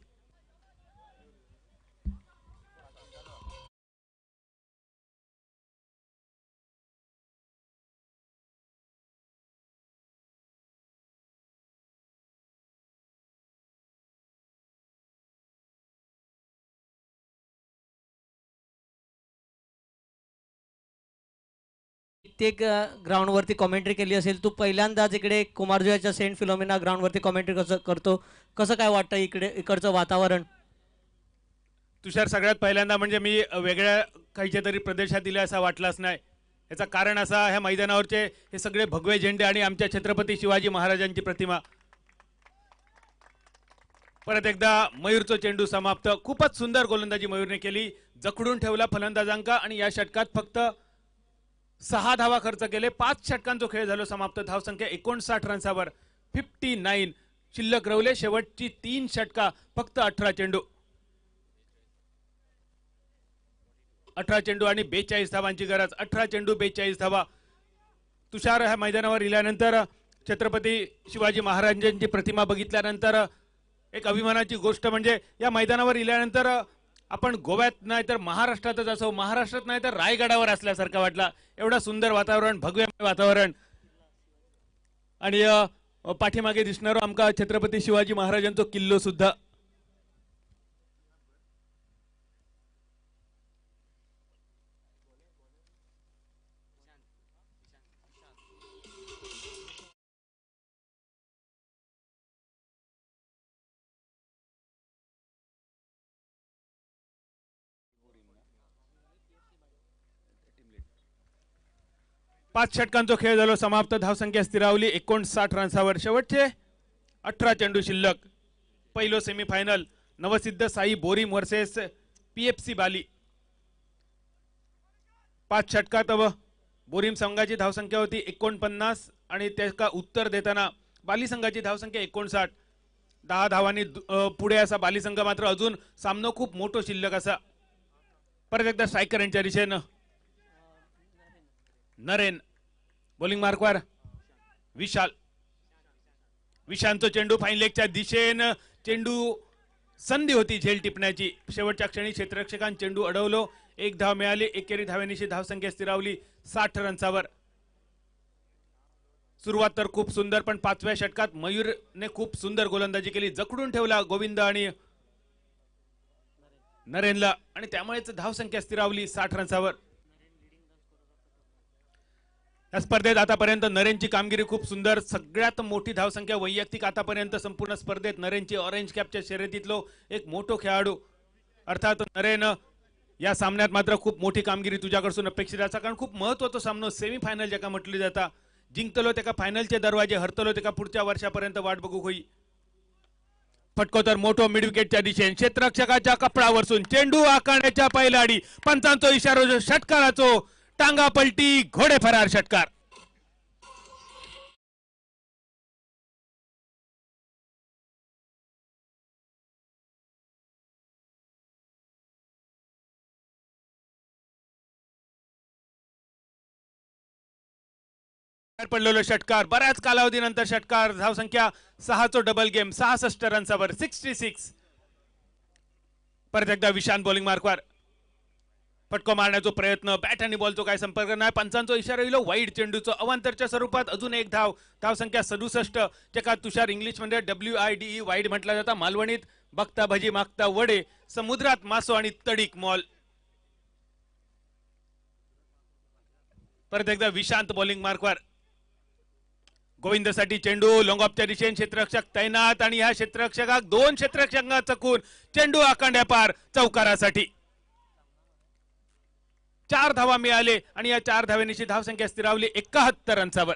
S2: कित्येक ग्राउंडवरती कॉमेंट्री केली असेल. तू पहिल्यांदाच इकडे कुमारजुयाच्या सेंट फिलोमिना ग्राउंडवरती कॉमेंट्री कसं करतो, कसं काय वाटतं इकडचं वातावरण?
S3: तुषार, सगळ्यात पहिल्यांदा म्हणजे मी वेगळ्या काहीच्या तरी प्रदेशात दिले असा वाटलाच नाही. याचं कारण असा, ह्या मैदानावरचे हे सगळे भगवे झेंडे आणि आमच्या छत्रपती शिवाजी महाराजांची प्रतिमा. परत एकदा मयूरचा चेंडू समाप्त. खूपच सुंदर गोलंदाजी मयूरने केली, जखडून ठेवला फलंदाजांका आणि या षटकात फक्त 6 धावा खर्च केले. 5 षटकांचा खेळ झालो समाप्त. धावसंख्या 59 रन्सावर 59. शिल्लक रवले शेवटची 3 षटका, फक्त 18 चेंडू. 18 चेंडू आणि 42 धावांची गरज. 18 चेंडू 42 धावा. तुषार, ह्या मैदानावर इल्यानंतर छत्रपती शिवाजी महाराजांची प्रतिमा बघितल्यानंतर एक अभिमानाची गोष्ट म्हणजे या मैदानावर इल्यानंतर आपण गोव्यात नाही तर महाराष्ट्रातच असो, महाराष्ट्रात नाही तर रायगडावर असल्यासारखं वाटला. एवढा सुंदर वातावरण, भगवे वातावरण. आणि पाठीमागे दिसणारो आमका छत्रपती शिवाजी महाराजांचा किल्लो सुद्धा. पाच षटकांचा खेळ झालो समाप्त. धावसंख्या स्थिरावली 59 रन्सावर. शेवटचे 18 चेंडू शिल्लक. पहिलो semifinal Navsiddh Sai Borim versus PFC Bali. 5 षटकात बोरीम संघाची धावसंख्या होती 49 आणि त्याला उत्तर देताना बाली संघाची धावसंख्या 59. 10 धावांनी पुढे असा बाली संघ. मात्र अजून सामना खूप मोठो शिल्लक असा. परत एकदा स्ट्रायकर यांच्या दिशेनं नरेन. बॉलिंग मार्कवर विशाल. विशांतचा चेंडू फाईन लेगच्या दिशेनं. चेंडू संधी होती झेल टिपण्याची. शेवटच्या क्षणी क्षेत्ररक्षकांनी चेंडू अडवलो. 1 धाव मिळाली. एकेरी धाव्यांची धावसंख्या स्थिरावली 60 रन्सावर. सुरुवात तर खूप सुंदर, पण 5व्या षटकात मयूरने खूप सुंदर गोलंदाजी केली. जखडून ठेवला गोविंद आणि नरेनला आणि त्यामुळेच धावसंख्या स्थिरावली 60 रन्सावर. या स्पर्धेत आतापर्यंत नरेनची कामगिरी खूप सुंदर. सगळ्यात मोठी धावसंख्या वैयक्तिक आतापर्यंत संपूर्ण स्पर्धेत नरेनची. ऑरेंज कॅपच्या शर्यतीतलो एक मोठो खेळाडू. अर्थात नरेन या सामन्यात मात्र खूप मोठी कामगिरी तुझ्याकडून अपेक्षित आहे. कारण खूप महत्त्वाचा सामना सेमीफायनल ज्याका म्हटली जाता. जिंकतलो त्याका फायनलचे दरवाजे, हरतलो त्याका पुढच्या वर्षापर्यंत वाट बघू होई. फटको तर मोठो मिड विकेटच्या दिशेने. क्षेत्ररक्षकाच्या कपडावरसून चेंडू आकारण्याच्या पहिल्या आडी. पंचांचो इशारो. षटकाराचो टांगा पलटी. घोडे फरार षटकार. पडलेलो षटकार. बऱ्याच कालावधीनंतर षटकार. धावसंख्या 6 डबल गेम 66 रन्सावर 66. परत एकदा विशांत बॉलिंग मार्कवर. फटको मारण्याचा प्रयत्न. बॅट आणि बॉलचा काय संपर्क नाही. पंचांचा इशारा येलो वाईड चेंडूचं. अवांतरच्या स्वरूपात अजून एक धाव. धावसंख्या 67. ज्याका तुषार इंग्लिश मध्ये WIDE वाईड म्हटलं जातं. मालवणीत बघता भजी मागता वडे. समुद्रात मासो आणि तडीक मॉल. परत एकदा विशांत बॉलिंग मार्कवर. गोविंदसाठी चेंडू. लॉंग ऑफच्या दिशेने क्षेत्ररक्षक तैनात आणि ह्या क्षेत्ररक्षकाक 2 क्षेत्ररक्षकांना चकून चेंडू आखांड्या पार चौकारासाठी. 4 धावा मिळाले आणि या 4 धाव्यांची धावसंख्या स्थिरावली 71 रन्सावर.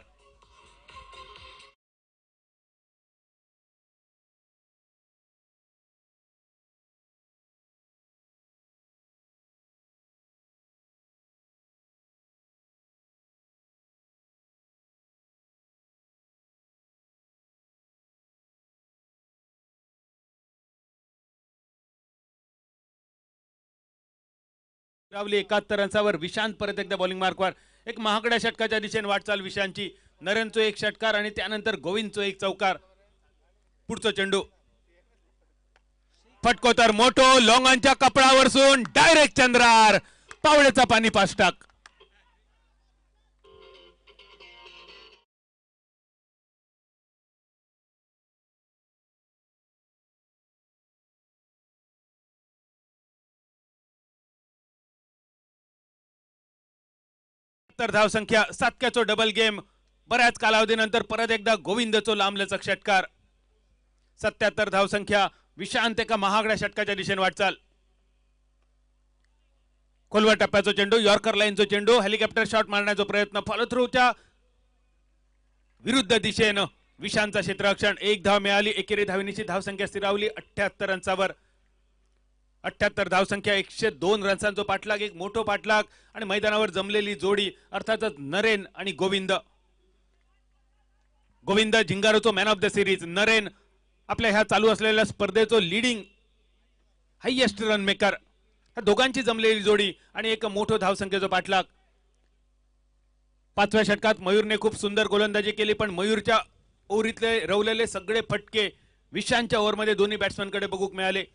S3: रावली 71 रन्सावर. विशांत परत एकदा बॉलिंग मार्कवर. एक महागड्या षटकाच्या दिशेने वाटचाल विशांतची. नरेनचो एक षटकार आणि त्यानंतर गोविंदचो एक चौकार. पुढचा चेंडू. फटको तर मोठो. लॉंगांच्या कपडावरसून डायरेक्ट चंद्रार. पावळेचा पाणी पाष्टाक. धावसंख्या 7 डबल गेम. बऱ्याच कालावधीनंतर परत एकदा गोविंदचो लांबलचक षटकार. 77 धावसंख्या. विशांत एका महागड्या षटकाच्या दिशेने वाटचाल. खोलवर टप्प्याचा चेंडू. यॉर्कर लाईनचा चेंडू. हेलिकॉप्टर शॉट मारण्याचा प्रयत्न. फॉलो थ्रूच्या विरुद्ध दिशेनं विशांतचा क्षेत्ररक्षण. 1 धाव मिळाली. एकेरी धावनीची धावसंख्या स्थिरावली 78 रन्सावर. 78 धावसंख्या 102 रन्सांचा पाठलाग. एक मोठो पाठलाग आणि मैदानावर जमलेली जोडी अर्थातच नरेन आणि गोविंद. गोविंद झिंगारोचो man of the series. Naren आपल्या ह्या चालू असलेल्या स्पर्धेचो लीडिंग हायएस्ट रन मेकर. ह्या दोघांची जमलेली जोडी आणि एक मोठो धावसंख्येचा पाठलाग. 5व्या षटकात मयूरने खूप सुंदर गोलंदाजी केली, पण मयूरच्या ओव्हरीतले रवलेले सगळे फटके विशांतच्या ओव्हरमध्ये दोन्ही बॅट्समॅनकडे बघूक मिळाले.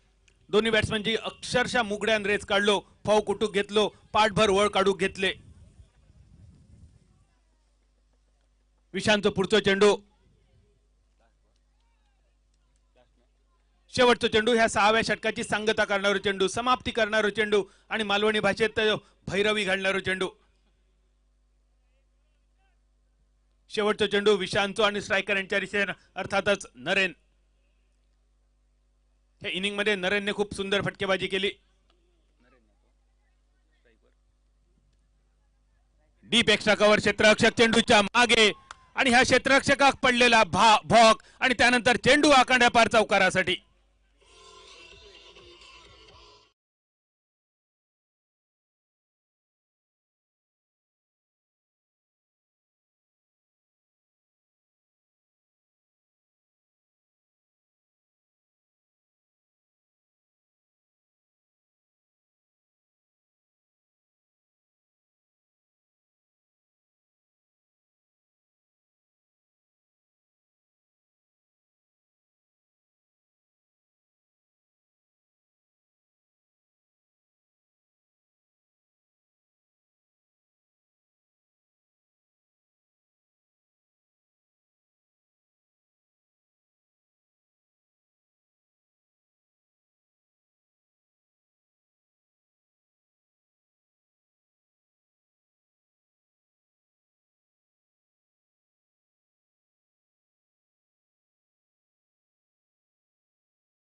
S3: दोन्ही बॅट्समॅनची अक्षरशः मुगड्यान रेस काढलो. फाव कुटूक घेतलो. पाठभर वळ काढूक घेतले. विशांतचा पुढचा चेंडू. शेवटचा चेंडू. ह्या 6व्या षटकाची सांगता करणारा चेंडू. समाप्ती करणारा चेंडू आणि मालवणी भाषेत भैरवी घालणारा चेंडू. शेवटचा चेंडू विशांतो आणि स्ट्रायकर यांच्या दिशेने अर्थातच नरेन. या इनिंग मध्ये नरेनने खूप सुंदर फटकेबाजी केली. Deep extra cover. क्षेत्ररक्षक चेंडूच्या मागे आणि ह्या क्षेत्ररक्षकाक पडलेला भॉक आणि त्यानंतर चेंडू आखांड्या पार चौकारासाठी.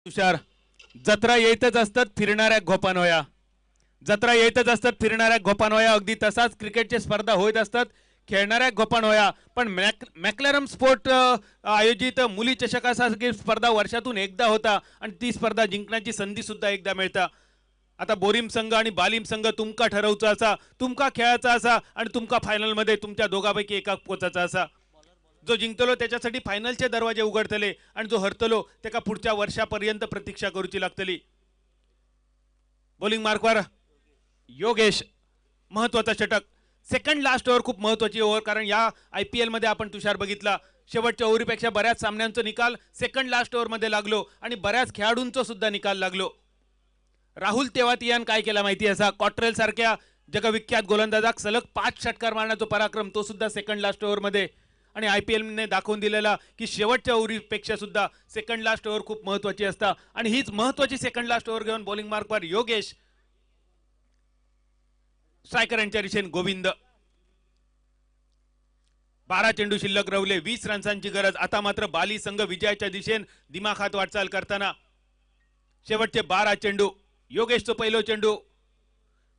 S3: तुषार, जत्रा येतच असतात फिरणाऱ्या घोपानोया. जत्रा येतच असतात फिरणाऱ्या घोपानोया. अगदी तसाच क्रिकेटची स्पर्धा होत असतात खेळणाऱ्या घोपानोया. पण मॅक्लॅरम स्पोर्ट आयोजित मुली चषकासारखी स्पर्धा वर्षातून एकदा होता आणि ती स्पर्धा जिंकण्याची संधी सुद्धा एकदा मिळता. आता बोरीम संघ आणि बालीम संघ तुमका ठरवचा असा, तुमका खेळायचा असा आणि तुमका फायनलमध्ये तुमच्या दोघांपैकी एका पोचायचा असा. जो जिंकतलो त्याच्यासाठी फायनलचे दरवाजे उघडतले आणि जो हरतलो त्याका पुढच्या वर्षापर्यंत प्रतीक्षा करूची लागतली. बॉलिंग मार्कवर योगेश, महत्वाचा षटक. सेकंड लास्ट ओव्हर खूप महत्वाची ओव्हर, कारण या IPL मध्ये आपण तुषार बघितला शेवटच्या ओव्हरीपेक्षा बऱ्याच सामन्यांचा निकाल सेकंड लास्ट ओव्हर मध्ये लागलो आणि बऱ्याच खेळाडूंचा सुद्धा निकाल लागलो. राहुल तेवातियान काय केला माहिती असा, कॉट्रेल सारख्या जगविख्यात गोलंदाजाक सलग 5 षटकार मारण्याचा पराक्रम तो सुद्धा सेकंड लास्ट ओव्हर मध्ये. आणि IPL ने दाखवून दिलेला की शेवटच्या ओव्हरीपेक्षा सुद्धा सेकंड लास्ट ओव्हर खूप महत्वाची असता आणि हीच महत्वाची सेकंड लास्ट ओव्हर घेऊन बॉलिंग मार्कवर योगेश. स्ट्रायकर यांच्या दिशेने गोविंद. 12 चेंडू शिल्लक रवले, 20 रन्सांची गरज. आता मात्र बाली संघ विजयाच्या दिशेने दिमाखात वाटचाल करताना. शेवटचे 12 चेंडू. योगेशचा पहिलो चेंडू,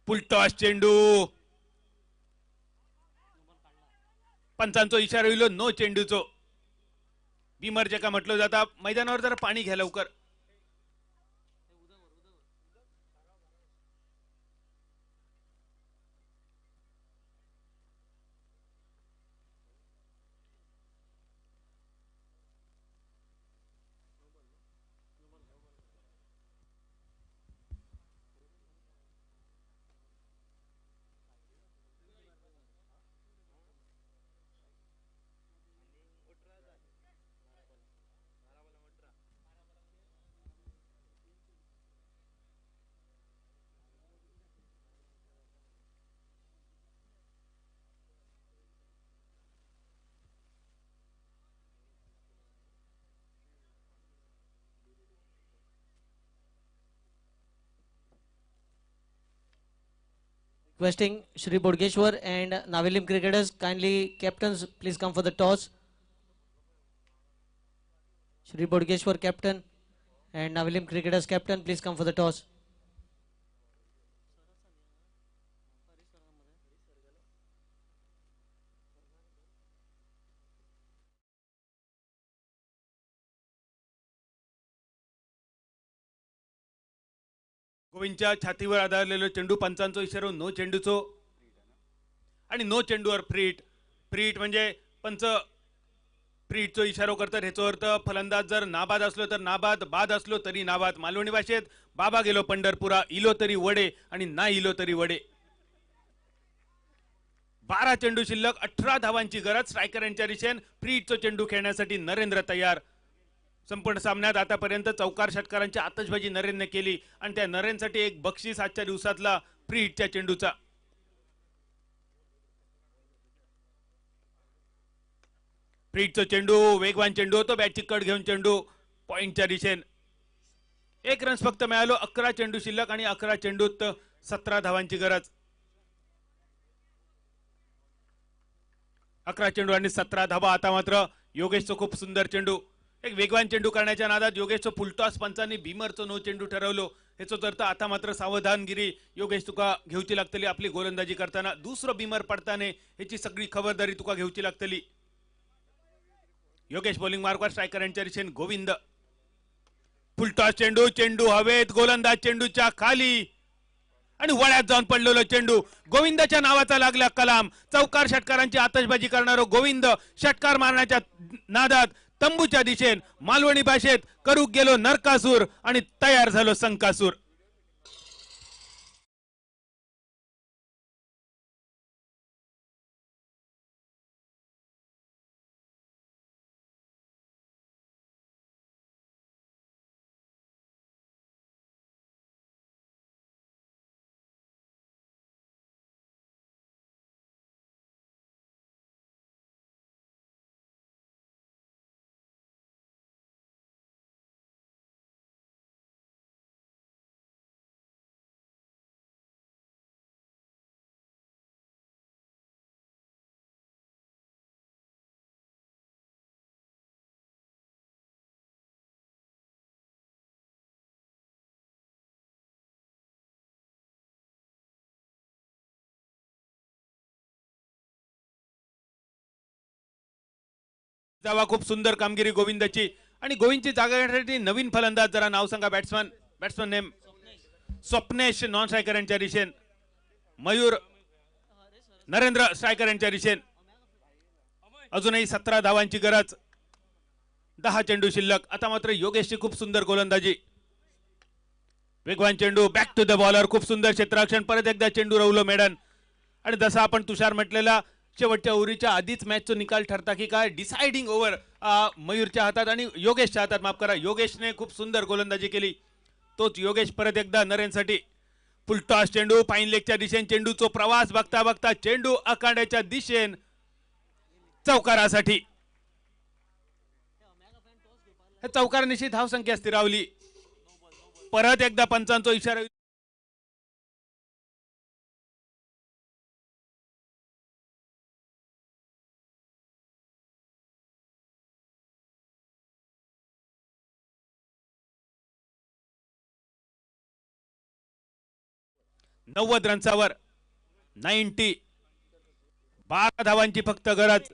S3: फुलटॉस चेंडू. पंचांचो इशारा होईल नो चेंडूचो. बीमर जे का म्हटलं जाता, मैदानावर जरा पाणी घ्या लवकर.
S2: Requesting Shri Bodgeshwar and Navilim cricketers, kindly captains, please come for the toss. Shri Bodgeshwar captain and Navilim cricketers captain, please come for the toss.
S3: गोविंदच्या छातीवर आधारलेलो चेंडू. पंचांचो इशारा नो चेंडूचो आणि नो चेंडूवर फ्रीट. फ्रीट म्हणजे पंच फ्रीटचो इशारो करतात. ह्याचो अर्थ फलंदाज जर नाबाद असलो तर नाबाद, बाद असलो तरी नाबाद. मालवणी भाषेत बाबा गेलो पंढरपुरा, इलो तरी वडे आणि ना इलो तरी वडे. 12 चेंडू शिल्लक, 18 धावांची गरज. स्ट्रायकर यांच्या दिशेने फ्रीटचो चेंडू खेळण्यासाठी नरेंद्र तयार. संपूर्ण सामन्यात आतापर्यंत चौकार षटकारांची आतषबाजी नरेंद्रने केली आणि त्या नरेंद्रसाठी एक बक्षीस आजच्या दिवसातला फ्रीटच्या चेंडूचा. फ्रीटचा चेंडू वेगवान चेंडू होतो, बॅटची कट घेऊन चेंडू पॉइंटच्या दिशेने. 1 रन्स फक्त मिळालो. 11 चेंडू शिल्लक आणि 11 चेंडूत 17 धावांची गरज. 11 चेंडू आणि 17 धावा. आता मात्र योगेशचा खूप सुंदर चेंडू. एक वेगवान चेंडू करण्याच्या नादात योगेशचं फुलटॉस पंचांनी भीमरचं नो चेंडू ठरवलो. ह्याचो अर्थ आता मात्र सावधानगिरी योगेश तुका घेऊची लागतली आपली गोलंदाजी करताना. दुसरं भीमर पडताना ह्याची सगळी खबरदारी तुका घेऊची लागतली. योगेश बॉलिंग मार्कवर. स्ट्रायकर यांच्या दिशेने गोविंद. फुलटॉस चेंडू. चेंडू हवेत, गोलंदाज चेंडूच्या खाली आणि वळ्यात जाऊन पडलेलो चेंडू. गोविंदाच्या नावाचा लागला कलाम. चौकार षटकारांची आतषबाजी करणारा गोविंद षटकार मारण्याच्या नादात तंबूच्या दिशेने मालवणी भाषेत करू गेलो नरकासूर आणि तयार झालो संकासूर. जावा खूप सुंदर कामगिरी गोविंदाची आणि गोविंदची जागा घेण्यासाठी नवीन फलंदाज जरा नाव सांगा batsman name Swapnesh non striker यांच्या दिशेन मयूर नरेंद्र स्ट्रायकर यांच्या दिशेन अजूनही 17 धावांची गरज 10 चेंडू शिल्लक आता मात्र योगेशची खूप सुंदर गोलंदाजी वेगवान चेंडू बॅक टू द बॉलर खूप सुंदर क्षेत्ररक्षण परत एकदा चेंडू रवलो मेडन आणि जसा आपण तुषार म्हटलेला शेवटच्या ओव्हरीच्या आधीच मॅचचा निकाल ठरता की काय डिसाइडिंग ओव्हर मयूरच्या हातात आणि योगेशच्या हातात माफ करा योगेशने खूप सुंदर गोलंदाजी केली तोच योगेश परत एकदा नरेनसाठी फुल टॉस चेंडू फाईन लेगच्या दिशेने चेंडूचा प्रवास बघता बघता चेंडू आखाड्याच्या दिशेने चौकारासाठी चौकारानिशी धावसंख्या स्थिरावली परत एकदा पंचांचा इशारा 90 रन्सावर 90 12 धावांची फक्त गरज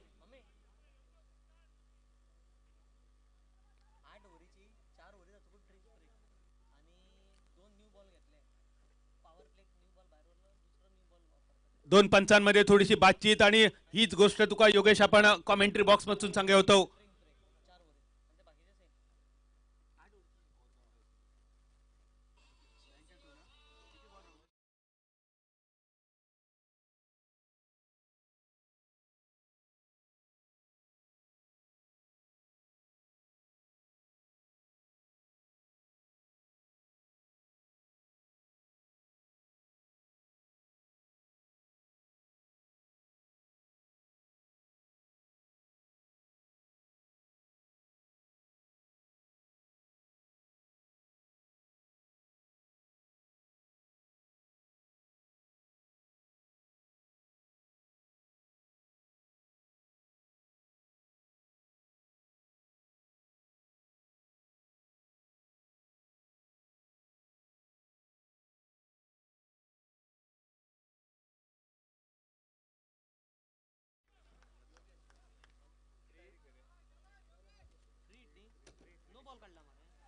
S3: दोन पंचांमध्ये थोडीशी बातचीत आणि हीच गोष्ट तुका योगेश आपण कॉमेंट्री बॉक्स मधून सांगे होतो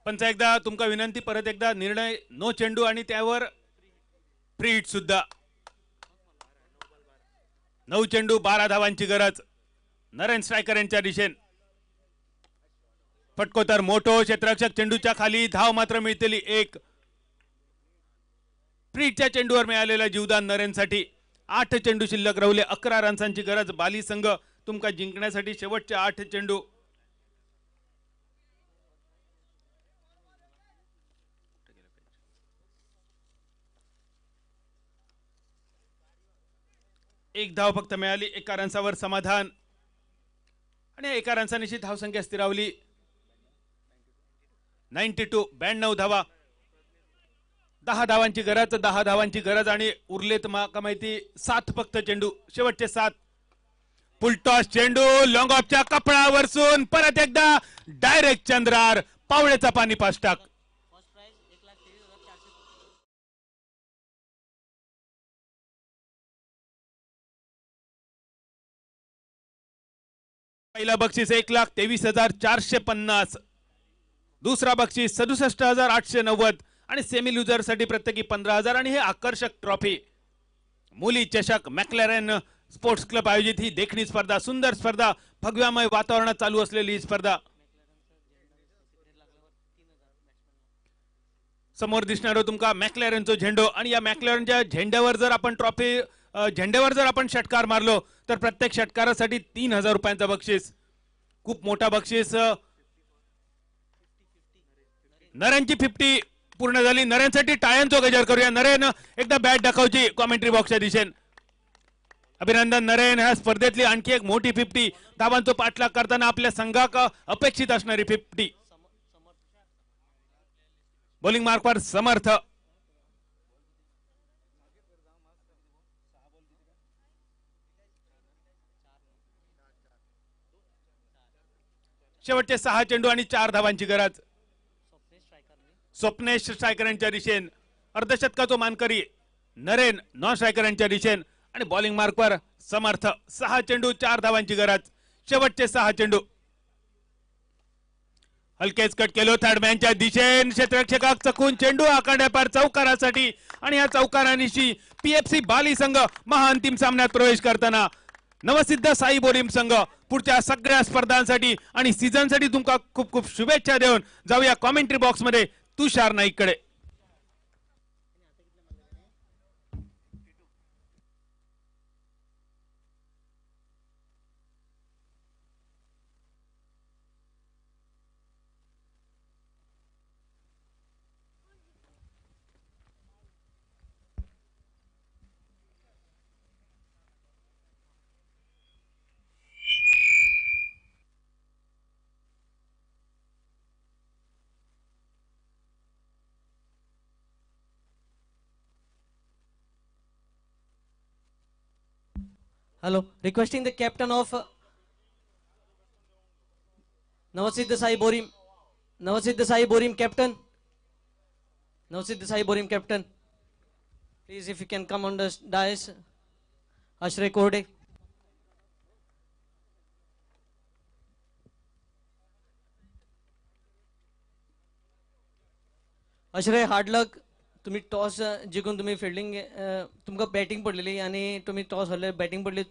S3: पण एकदा तुमका विनंती परत एकदा निर्णय नो चेंडू आणि त्यावर फ्री हिट सुद्धा 9 चेंडू 12 धावांची गरज नरेन स्ट्रायकर यांच्या दिशेने फटकोतर मोठो क्षेत्ररक्षक चेंडूच्या खाली धाव मात्र मिळतेली एक फ्री हिटच्या चेंडूवर मिळालेला जीवदान नरेनसाठी 8 चेंडू शिल्लक राहिले 11 रन्सांची गरज बाली संघ तुमका जिंकण्यासाठी शेवटचे 8 चेंडू एक धाव फक्त मिळाली एका रन्सावर समाधान आणि एका रन्सानिशी धावसंख्या स्थिरावली 92 92 धावा 10 धावांची गरज आणि उरलेत का माहिती 7 फक्त चेंडू शेवटचे 7 फुलटॉस चेंडू लॉंग ऑफच्या कपडावरसून परत एकदा डायरेक्ट चंद्रार पावळेचा पाणी पास टाक पहिला बक्षीस 1,23,450 दुसरा बक्षीस 67,890 आणि सेमी लुजर साठी प्रत्येकी 15,000 आणि हे आकर्षक ट्रॉफी मुली चषक मॅक्लॅरेन स्पोर्ट्स क्लब आयोजित ही देखणी स्पर्धा सुंदर स्पर्धा भगव्यामय वातावरणात चालू असलेली ही स्पर्धा समोर दिसणारो तुमका मॅक्लॅरेनचो झेंडो आणि या मॅक्लॅरेनच्या झेंड्यावर जर आपण झेंड्यावर जर आपण षटकार मारलो तर प्रत्येक षटकारासाठी 3,000 रुपयांचा बक्षीस खूप मोठा बक्षीस नरेनची 50 पूर्ण झाली नरेनसाठी टाळ्यांचा गजर करूया नरेन एकदा बॅट दाखवची कॉमेंट्री बॉक्सच्या दिशेने अभिनंदन नरेन ह्या स्पर्धेतली आणखी एक मोठी 50 धावांचा पाठलाग करताना आपल्या संघाक अपेक्षित असणारी 50 बॉलिंग मार्कवर समर्थ शेवटचे 6 चेंडू आणि 4 धावांची गरज स्वप्नेश स्ट्रायकर यांच्या दिशेने अर्धशतकाचा मानकरी नरेन नॉन स्ट्रायकर यांच्या दिशेने आणि बॉलिंग मार्कवर समर्थ 6 चेंडू 4 धावांची गरज शेवटचे 6 चेंडू हलकेच कट केलो थर्ड मॅनच्या दिशेन क्षेत्ररक्षकाक चकून चेंडू आखाड्या पार चौकारासाठी आणि या चौकारानिशी पीएफसी बाली संघ महाअंतिम सामन्यात प्रवेश करताना नवसिद्ध साई बोरीम संघ पुढच्या सगळ्या स्पर्धांसाठी आणि सीझनसाठी तुमका खूप खूप शुभेच्छा देऊन जाऊया कॉमेंट्री बॉक्स मध्ये तुषार नाईक कडे.
S2: Hello, requesting the captain of Navasiddha Sai Borim. Navasiddha Sai Borim captain. Navasiddha Sai Borim captain. Please, if you can come on the dais. Ashray Korde. Ashray, hard luck. तुम्ही toss जिंकून तुम्ही fielding तुमका batting पडलेली आणि तुम्ही toss हरले batting पडली.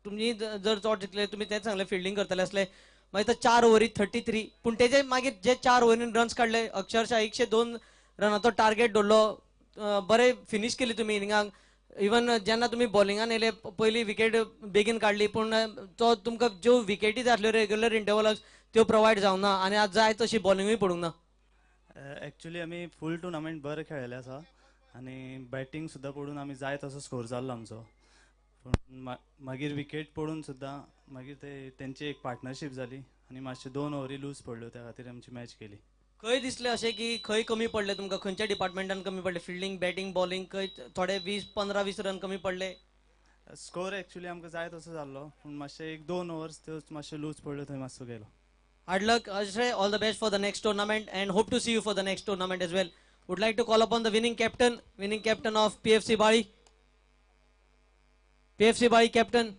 S2: तुम्ही जर टॉस जिंकले तुम्ही तेच चांगले फिल्डिंग करतले असले मागीर 4 ओव्हरी 33 पूण तेजे मागीर जे 4 ओव्हरीन रन्स काडले अक्षरशः 102 रनाचो टार्गेट दवरलो. बरे फिनिश केली तुम्ही इनिंगाक. इवन जेन्ना तुम्ही बॉलिंगान येयले पयली विकेट बेगीन काडली पूण तो तुमकां ज्यो विकेटी जाय आसल्यो रेग्युलर इंटरवलाक त्यो प्रोवायड जावना आणि आज जाय तशी बॉलिंगूय पडूंक ना.
S4: ॲक्च्युली आम्ही फुल टुर्नामेंट बरें खेळिल्ले आसा आणि बॅटिंग सुद्दां पडून आमी जाय तसो स्कोर जाल्लो आमचो. पूण मागीर विकेट पडून सुद्दां मागीर तेंची एक पार्टनरशीप जाली आणि मातशे 2 ओव्हरी लूज पडल्यो त्या खातीर आमची मॅच केली.
S2: खंय दिसले अशें की खंय कमी पडले तुमकां खंयच्या डिपार्टमेंटान कमी पडले फिल्डिंग बॅटिंग बॉलिंग खंय थोडे 15-20 रन कमी पडले.
S4: स्कोर ॲक्च्युली आमकां जाय तसो जाल्लो पूण मातशे 1-2 ओव्हर्स त्यो मातशे लूज पडल्यो थंय मातसो गेलो.
S2: Hard luck, Ashray. All the best for the next tournament and hope to see you for the next tournament as well. Would like to call upon the winning captain of PFC Bali. PFC Bali captain.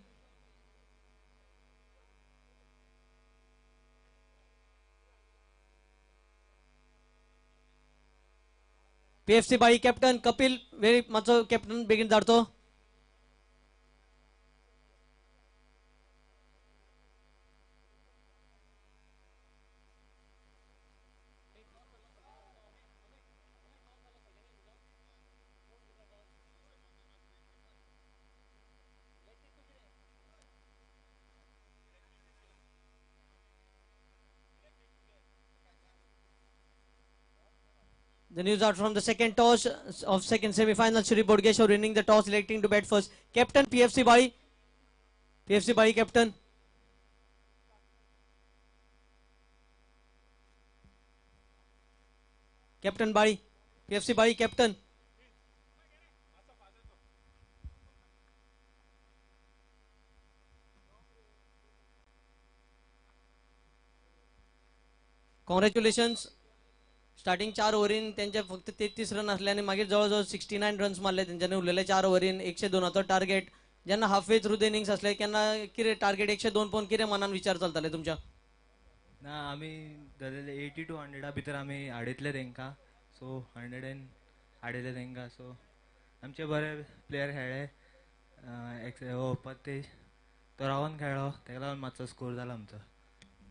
S2: PFC Bali captain Kapil, very much captain begin darto. The news out from the second toss of second semi-final. Shri Bodgeshwar winning the toss, electing to bat first. Captain PFC Bali. PFC Bali captain. Captain Bali. PFC Bali captain. Congratulations. Starting 4 ovarian त्यांचे फक्त 33 run असले आणि मागीर जवळजवळ 69 runs मारले त्यांच्यानी उरलेले 4 ovarian 102 target. जेन्ना half way through the innings असले केन्ना कितें टार्गेट 102 पळोवन कितें मनान विचार चलताले तुमच्या.
S5: ना आमी धरलेले 80 to 100 भितर आमी हाडयतले तेंकां. सो 100 हाडयले तेंकां. सो आमचे बरे प्लेयर खेळ्ळे. पत्ते तो रावन खेळ्ळो तेका लागून मातसो स्कोर जाला आमचो.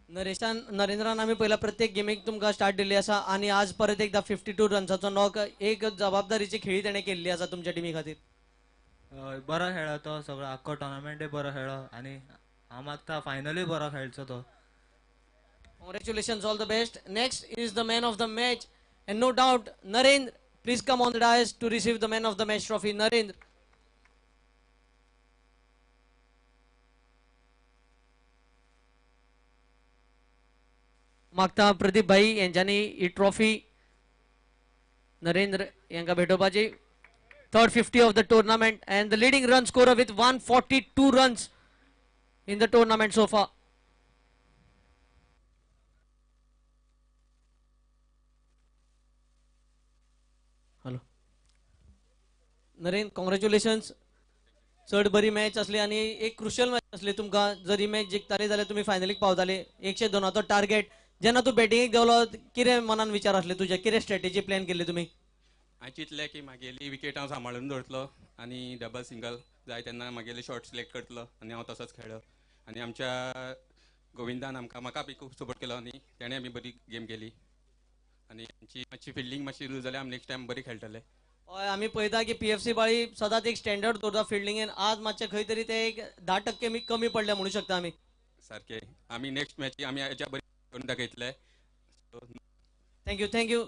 S2: नरेंद्रान आम्ही पहिला प्रत्येक गेमीक तुमकां स्टार्ट दिल्ली आसा आणि आज परत एकदा 52 रन्साचो नॉक एक जबाबदारीची खेळी तेणे केल्ली आसा तुमच्या टिमी खातीर.
S5: बरो खेळ्ळो तो सगळो आख्खो टुर्नामेंटूय बरो खेळ्ळो आणि हांव मागता फायनलूय बरो खेळचो तो.
S2: Congratulations, all the best. Next is the man of the match and no doubt Narendra, please come on the dais to receive the man of the match trophy. Narendra. मागता प्रदीप भाई यांच्यानी ही trophy Narendra यांका भेटोवपाची. Third 50 of the tournament and the leading run scorer with 142 runs in the tournament so far. Hello. Naren, congratulations. चड बरी match असली आणि एक crucial match असली तुमकां. जर ही मॅच जिखताले जाल्यार तुम्ही फायनलीक पावताले. 102 टार्गेट जेन्ना तूं बॅटिंगेक देवलो कितें मनान विचार आसले तुजे कितें स्ट्रॅटेजी प्लॅन केल्ली तुमी
S6: हांवें चिंतलें की म्हागेली विकेट हांव सांबाळून दवरतलो आनी डबल सिंगल जाय तेन्ना म्हागेले शॉट सिलेक्ट करतलो आनी हांव तसोच खेळ्ळो आनी आमच्या गोविंदान म्हाका बी खूब सपोर्ट केलो आनी तेणें आमी बरी गेम केली आनी आमची मातशी फिल्डिंग मातशी लूज जाल्यार आमी नेक्स्ट टायम बरी खेळटले
S2: हय आमी पळयता की PFC बाळी सदांच एक स्टँडर्ड दवरता फिल्डिंगेन आज मातशें खंय तरी ते एक 10% कमी पडले म्हणू शकता आमी
S6: सारके आमी नेक्स्ट मॅच आमी हेच्या बरी करून दाखयतले
S2: थँक्यू